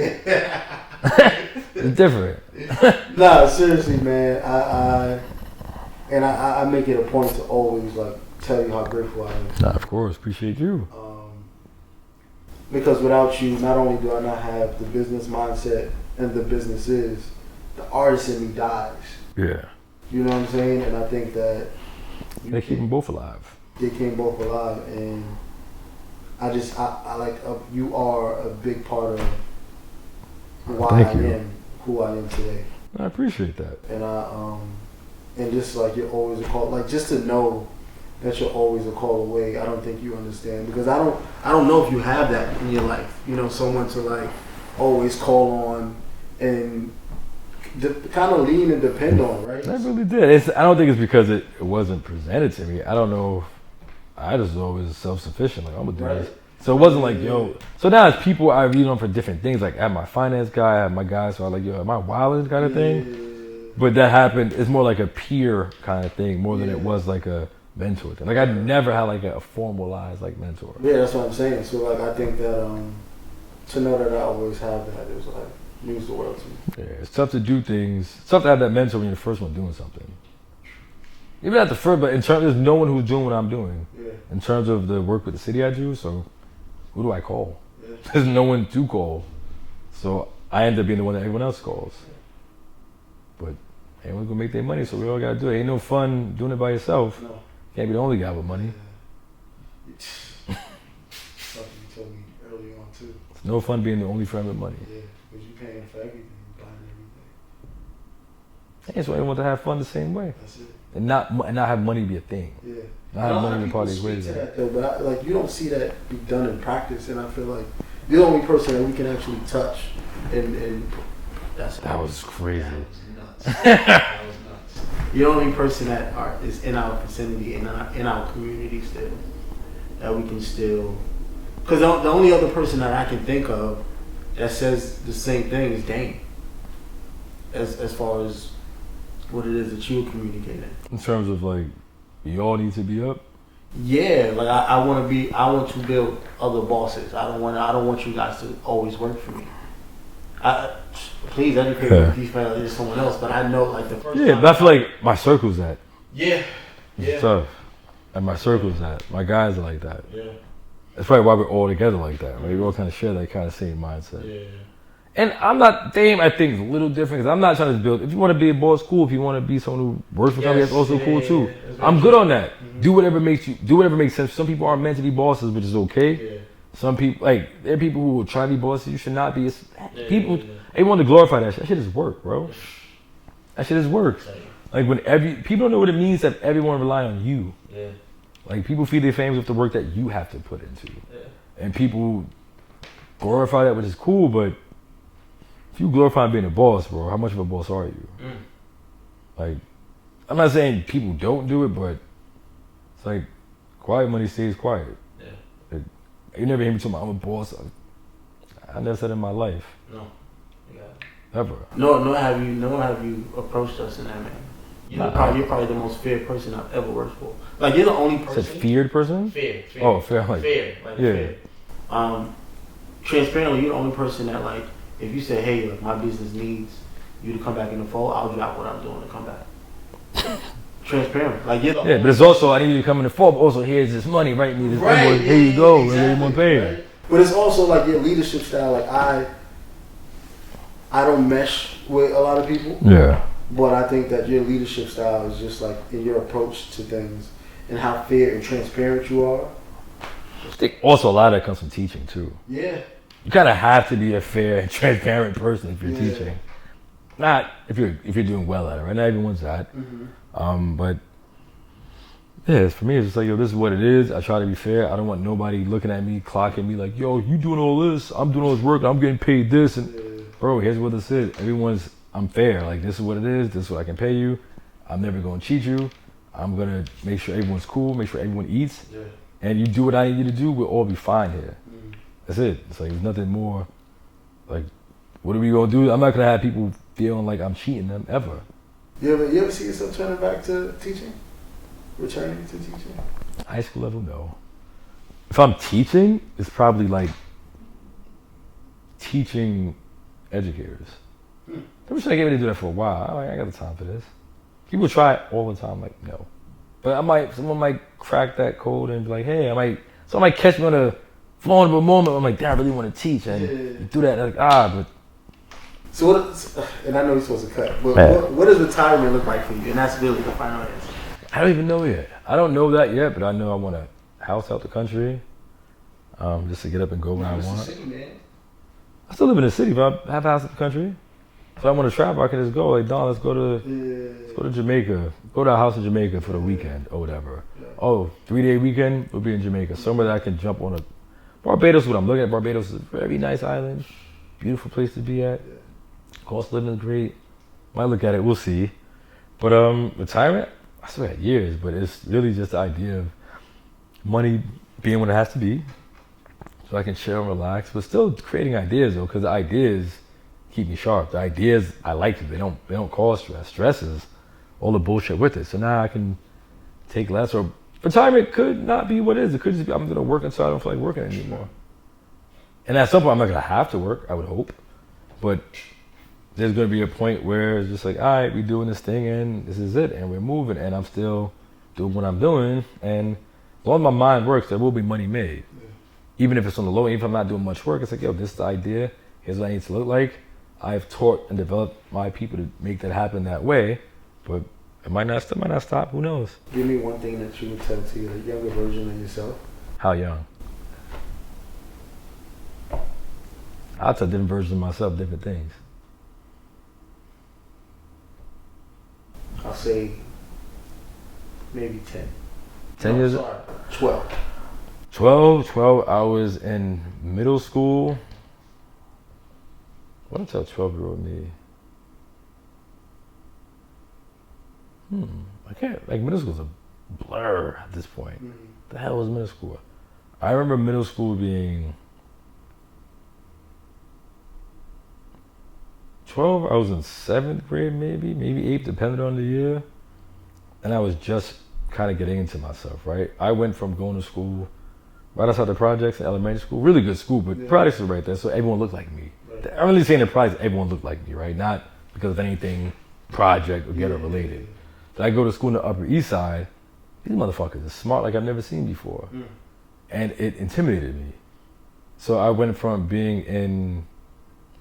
Speaker 1: It's different.
Speaker 2: Nah, seriously, man. I make it a point to always like tell you how grateful I am.
Speaker 1: Nah, of course. Appreciate you.
Speaker 2: Because without you, not only do I not have the business mindset and the business is, the artist in me dies. Yeah. You know what I'm saying? And I think that
Speaker 1: they keep them both alive.
Speaker 2: They keep them both alive, and I like you are a big part of why I am who I am today.
Speaker 1: I appreciate that.
Speaker 2: And and just like you're always a call, like just to know that you're always a call away. I don't think you understand, because I don't know if you have that in your life. You know, someone to like always call on and kind of lean and depend on, right?
Speaker 1: I really did. I don't think it's because it wasn't presented to me. I don't know. I just was always self-sufficient. Like, I'm gonna do this. So it wasn't like, yo. So now it's people I read on for different things. Like I have my finance guy, I have my guy. So I'm like, yo, am I wilding kind of thing? But that happened. It's more like a peer kind of thing, more than it was like a mentor thing. Like I never had like a formalized like mentor.
Speaker 2: Yeah, that's what I'm saying. So like I think that to know that I always have that is like means the world to me.
Speaker 1: Yeah, it's tough to do things. It's tough to have that mentor when you're the first one doing something. Even at the first, but in terms, there's no one who's doing what I'm doing. Yeah. In terms of the work with the city I do, so who do I call? Yeah. There's no one to call. So I end up being the one that everyone else calls. But everyone's gonna make their money, so we all gotta do it. Ain't no fun doing it by yourself. No. Can't be the only guy with money.
Speaker 2: Yeah. Something you told me early on too.
Speaker 1: It's no fun being the only friend with money.
Speaker 2: Yeah, because you're paying for everything, you're buying everything.
Speaker 1: And so everyone to have fun the same way.
Speaker 2: That's it.
Speaker 1: And not have money be a thing.
Speaker 2: Yeah.
Speaker 1: Not have money be part of the equation.
Speaker 2: But you don't see that be done in practice, and I feel like you're the only person that we can actually touch. And
Speaker 1: that was crazy.
Speaker 2: That was nuts. That was nuts. You're the only person that is in our vicinity, in our community still, that we can still. Because the only other person that I can think of that says the same thing is Dane. As far as what it is that you're communicating. In
Speaker 1: terms of like, you all need to be up?
Speaker 2: Yeah, like I want to build other bosses. I don't want you guys to always work for me. Please educate me if you feel like there's someone else, but I know like the first time.
Speaker 1: But I feel like my circle's that.
Speaker 2: Yeah.
Speaker 1: It's tough. And my circle's that. My guys are like that. Yeah. That's probably why we're all together like that. Right? We all kind of share that kind of same mindset. Yeah. And I'm not, Dame, I think, is a little different, because I'm not trying to build. If you want to be a boss, cool. If you want to be someone who works for somebody, that's also cool too. I'm good on that. Mm-hmm. Do whatever makes sense. Some people aren't meant to be bosses, which is okay. Yeah. Some people, like, there are people who will try to be bosses. You should not be. People, they want to glorify that shit. That shit is work, bro. That shit is work. Like, when people don't know what it means to have everyone rely on you.
Speaker 3: Yeah.
Speaker 1: Like, people feed their families with the work that you have to put into.
Speaker 3: Yeah.
Speaker 1: And people glorify that, which is cool, but if you glorify being a boss, bro, how much of a boss are you? Like, I'm not saying people don't do it, but it's like, quiet money stays quiet.
Speaker 3: Yeah.
Speaker 1: You never hear me talking about, I'm a boss. I never said it in my life.
Speaker 3: No. Yeah.
Speaker 1: Ever.
Speaker 3: No, have you approached us in that man? You're probably the most fair person I've ever worked for. Like, you're the only person.
Speaker 1: Said feared person?
Speaker 3: Fair.
Speaker 1: Oh, fair. Like,
Speaker 3: fair. Like,
Speaker 1: yeah.
Speaker 3: Fair. Transparently, you're the only person that, like, if you say, hey, like, my business needs you to come back in the fold, I'll drop what I'm doing to come back. Transparent. Like, you're the only
Speaker 1: but it's also, I need you to come in the fold, but also, here's this money, right? Need this invoice. Here you go.
Speaker 3: Exactly,
Speaker 1: everyone paying.
Speaker 2: Right? But it's also like your leadership style. Like, I don't mesh with a lot of people.
Speaker 1: Yeah.
Speaker 2: But I think that your leadership style is just like in your approach to things and how fair and transparent you are.
Speaker 1: I think also a lot of that comes from teaching too.
Speaker 2: Yeah.
Speaker 1: You kind of have to be a fair and transparent person if you're teaching. Not if you're doing well at it, right? Not everyone's that. But yeah, for me, it's just like, yo, this is what it is. I try to be fair. I don't want nobody looking at me, clocking me like, yo, you doing all this, I'm doing all this work, I'm getting paid this, and bro, here's what this is. I'm fair. Like, this is what it is. This is what I can pay you. I'm never going to cheat you. I'm going to make sure everyone's cool, make sure everyone eats. Yeah. And you do what I need you to do, we'll all be fine here. That's it. It's like, there's nothing more. Like, what are we going to do? I'm not going to have people feeling like I'm cheating them ever.
Speaker 2: You ever see yourself turning back to teaching? Returning to teaching?
Speaker 1: High school level, no. If I'm teaching, it's probably like teaching educators. I wish I gave me to do that for a while. I got the time for this. People try it all the time, like, no. But someone might crack that code and be like, hey, someone might catch me on a vulnerable moment. I'm like, damn, I really want to teach. And you do that, like, but.
Speaker 2: So and I know you're supposed to cut, but what does retirement look like for you? And that's really the final answer.
Speaker 1: I don't even know yet. I don't know that yet, but I know I want a house out the country, just to get up and go where I want.
Speaker 2: City, man.
Speaker 1: I still live in the city, but I have a house in the country. If I want to travel, I can just go. Like, Don, let's go to Jamaica. Go to a house in Jamaica for the weekend or whatever. Yeah. Oh, 3-day weekend, we'll be in Jamaica. Somewhere that I can jump on Barbados is what I'm looking at. Barbados is a very nice island. Beautiful place to be at. Cost of living is great. Might look at it, we'll see. But retirement, I still got years, but it's really just the idea of money being what it has to be. So I can chill and relax, but still creating ideas though, because the ideas keep me sharp. The ideas, I like them. They don't cause stress. Stress is all the bullshit with it. So now I can take less. Or retirement could not be what it is. It could just be I'm gonna work until I don't feel like working anymore. And at some point I'm not gonna have to work, I would hope. But there's gonna be a point where it's just like, all right, we're doing this thing and this is it, and we're moving, and I'm still doing what I'm doing. And as long as my mind works, there will be money made. Yeah. Even if it's on the low end, if I'm not doing much work, it's like, yo, this is the idea. Here's what I need to look like. I've taught and developed my people to make that happen that way, but it might not stop. Who knows?
Speaker 2: Give me one thing that you would tell to your younger version of yourself.
Speaker 1: How young? I'll tell different versions of myself different things.
Speaker 2: I'll say maybe 10.
Speaker 1: 10 years?
Speaker 2: Sorry, 12.
Speaker 1: 12, I was in middle school. What did I tell 12-year-old me? I can't, like, middle school's a blur at this point. Mm-hmm. The hell was middle school? I remember middle school being 12, I was in 7th grade maybe 8th, depending on the year. And I was just kind of getting into myself, right? I went from going to school right outside the projects in elementary school, really good school, but projects were right there, so everyone looked like me. Right. I'm really saying the projects, everyone looked like me, right? Not because of anything project or ghetto related. So I go to school in the Upper East Side, these motherfuckers are smart like I've never seen before. And it intimidated me. So I went from being in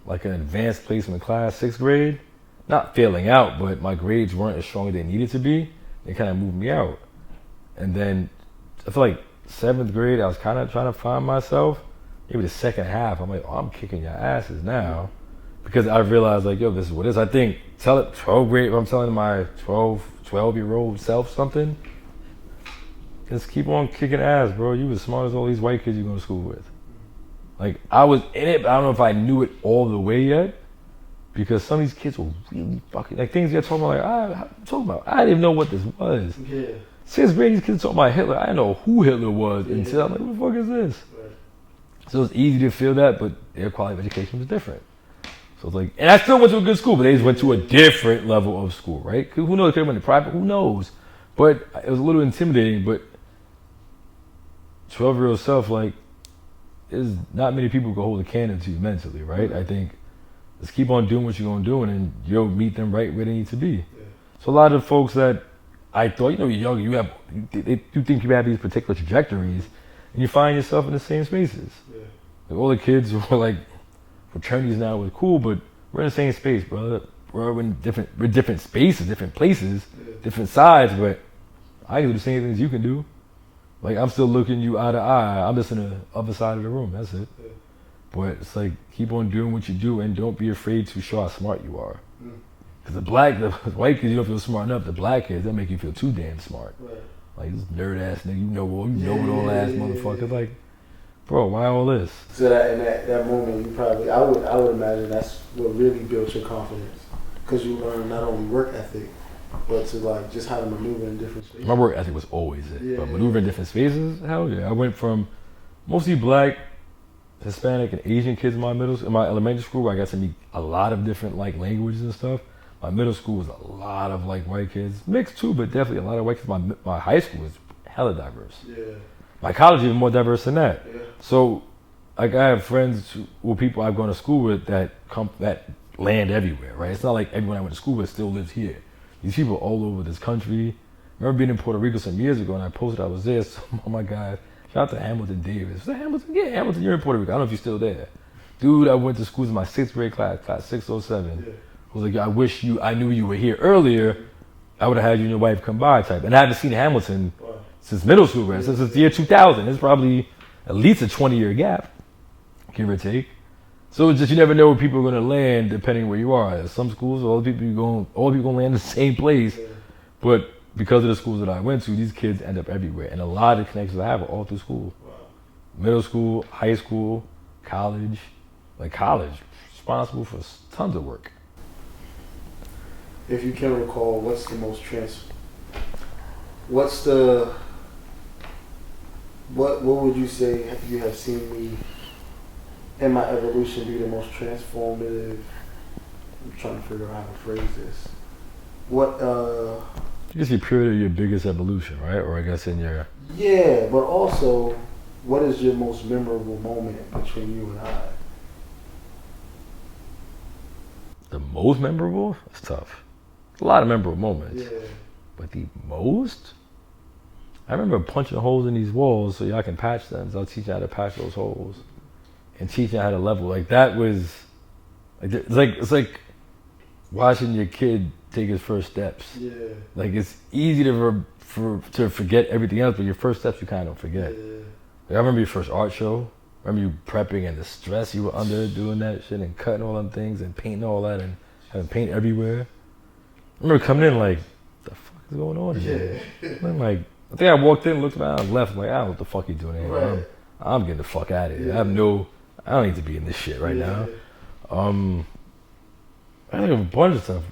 Speaker 1: like an advanced placement class, 6th grade, not failing out, but my grades weren't as strong as they needed to be. They kind of moved me out. And then I feel like 7th grade, I was kind of trying to find myself. maybe the second half, I'm like, oh, I'm kicking your asses now. Because I realized, like, yo, this is what it is. I think, if I'm telling my 12-year-old self something, just keep on kicking ass, bro. You as smart as all these white kids you go to school with. Like, I was in it, but I don't know if I knew it all the way yet. Because some of these kids were really fucking, like, things they're talking about, I didn't even know what this was.
Speaker 3: Yeah.
Speaker 1: 6th grade, these kids talking about Hitler. I didn't know who Hitler was until I'm like, what the fuck is this?
Speaker 3: Right.
Speaker 1: So it's easy to feel that, but their quality of education was different. So it's like, and I still went to a good school, but they just went to a different level of school, right? Cause who knows, could have went to private, who knows? But it was a little intimidating, but 12-year-old self, like, there's not many people who can hold a candle to you mentally, right? I think just keep on doing what you're gonna do, and then you'll meet them right where they need to be. Yeah. So a lot of folks that I thought, you know, you're young, you think you have these particular trajectories, and you find yourself in the same spaces. Yeah. Like all the kids were like, fraternities now was cool, but we're in the same space, brother. We're different spaces, different places, different sides, but I can do the same things you can do. Like, I'm still looking you eye to eye. I'm just in the other side of the room. That's it. Yeah. But it's like, keep on doing what you do and don't be afraid to show how smart you are. Because the white kids, you don't feel smart enough. The black kids, that make you feel too damn smart. Right. Like, this nerd ass nigga, you know it all ass motherfucker. Like, bro, why all this?
Speaker 2: So that in that moment, you probably, I would imagine that's what really built your confidence. Because you learn not only work ethic, but to like just how to maneuver in different spaces.
Speaker 1: My work ethic was always it. But maneuver in different spaces, hell yeah. I went from mostly black, Hispanic, and Asian kids in my elementary school, where I got to meet a lot of different like languages and stuff. My middle school was a lot of like white kids, mixed too, but definitely a lot of white kids. My high school was hella diverse. Yeah. My college even more diverse than that. Yeah. So, like, I have friends people I've gone to school with that land everywhere, right? It's not like everyone I went to school with still lives here. These people all over this country. I remember being in Puerto Rico some years ago, and I posted I was there. Some of my guys, shout out to Hamilton Davis. Was that Hamilton? Yeah, Hamilton, you're in Puerto Rico. I don't know if you're still there. Dude, I went to school in my 6th grade class 607. Yeah. I was like, I knew you were here earlier. I would have had you and your wife come by type. And I haven't seen Hamilton since middle school, right? Since the year 2000. It's probably at least a 20-year gap, give or take. So it's just, you never know where people are going to land depending where you are. At some schools, all the people going to land in the same place. Yeah. But because of the schools that I went to, these kids end up everywhere. And a lot of connections I have are all through school. Wow. Middle school, high school, college. Like college, responsible for tons of work.
Speaker 2: If you can recall, what would you say you have seen me in my evolution be the most transformative? I'm trying to figure out how to phrase this.
Speaker 1: You can see period of your biggest evolution, right? Or I guess in your...
Speaker 2: Yeah, but also, what is your most memorable moment between you and I?
Speaker 1: The most memorable? That's tough. A lot of memorable moments. Yeah. But the most? I remember punching holes in these walls so y'all can patch them. So I'll teach you how to patch those holes. And teach you how to level. Like, that was... It's like watching your kid take his first steps. Yeah. Like, it's easy to forget everything else, but your first steps you kind of don't forget. Yeah. Like, I remember your first art show. I remember you prepping and the stress you were under doing that shit and cutting all them things and painting all that and having paint everywhere. I remember coming in like, what the fuck is going on here? I'm like, I think I walked in, looked around, left, like, I don't know what the fuck you doing here. Right. I'm getting the fuck out of here. Yeah. I don't need to be in this shit right now. I think of a bunch of stuff.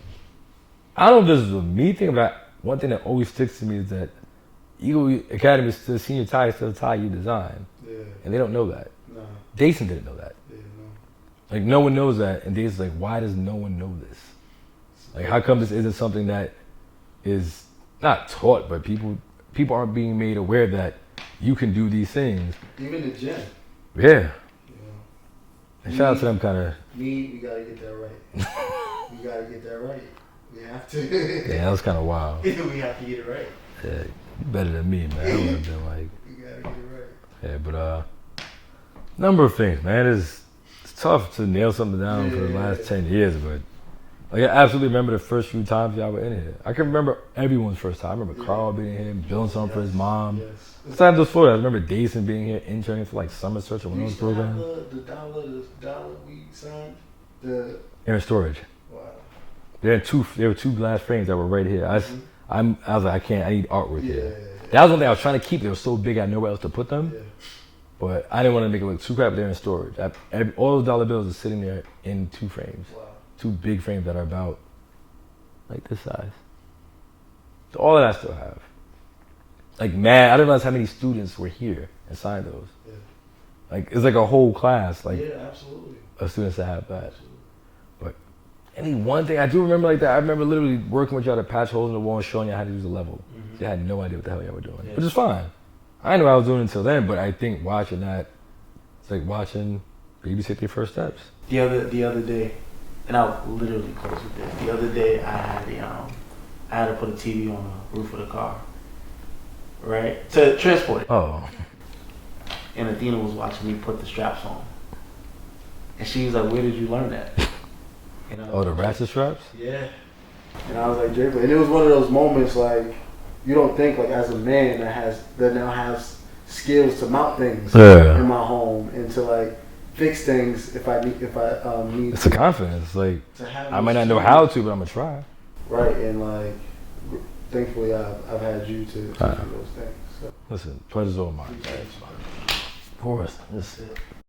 Speaker 1: I don't know if this is a me thing, but one thing that always sticks to me is that Eagle Academy is still senior tie, still the tie you design. Yeah. And they don't know that. No. Jason didn't know that. Yeah, no. Like, no one knows that. And Jason's like, why does no one know this? Like, how come this isn't something that is not taught, but people aren't being made aware that you can do these things.
Speaker 2: Even the gym.
Speaker 1: Yeah. And shout out to them kind of...
Speaker 2: We gotta get that right. We gotta get that right. We have to.
Speaker 1: Yeah, that was kind of wild.
Speaker 2: We have to get it right.
Speaker 1: Yeah, you better than me, man. I would have been like...
Speaker 2: We gotta get it right.
Speaker 1: Yeah, but number of things, man. It's tough to nail something down for the last 10 years, but Like I absolutely remember the first few times y'all were in here. I can remember everyone's first time. I remember Carl being here, building something for his mom.
Speaker 2: Yes.
Speaker 1: Besides those photos, I remember Dason being here, interning for like summer search or one of those programs.
Speaker 2: The dollar we signed. They're
Speaker 1: in storage.
Speaker 2: Wow.
Speaker 1: There were two glass frames that were right here. I was like, I need artwork here.
Speaker 2: Yeah.
Speaker 1: That was one thing I was trying to keep. They were so big, I had nowhere else to put them.
Speaker 2: Yeah.
Speaker 1: But I didn't want to make it look too crap. They're in storage. All those dollar bills are sitting there in two frames.
Speaker 2: Wow.
Speaker 1: Two big frames that are about like this size. So all of that I still have. Like, man, I didn't realize how many students were here and signed those.
Speaker 2: Yeah.
Speaker 1: Like, it's like a whole class, like,
Speaker 2: yeah, absolutely.
Speaker 1: Of students that have that.
Speaker 2: Absolutely.
Speaker 1: But any one thing, I do remember like that. I remember literally working with y'all to patch holes in the wall and showing you how to use the level. Mm-hmm. You had no idea what the hell y'all were doing, which is fine. I didn't know what I was doing until then, but I think watching that, it's like watching babies take their first steps.
Speaker 3: The other day, and I'll literally close with this. The other day, I had to put a TV on the roof of the car, right, to transport it.
Speaker 1: Oh.
Speaker 3: And Athena was watching me put the straps on, and she was like, "Where did you learn that?"
Speaker 1: The ratchet straps?
Speaker 2: Yeah. And I was like, Draper, and it was one of those moments like you don't think like as a man that now has skills to mount things in my home and to like fix things if I need.
Speaker 1: It's a confidence. Like I might not know how to, but I'm gonna try.
Speaker 2: Right, and like thankfully I've had you to do those things. So.
Speaker 1: Listen, pleasure's all mine. Of course.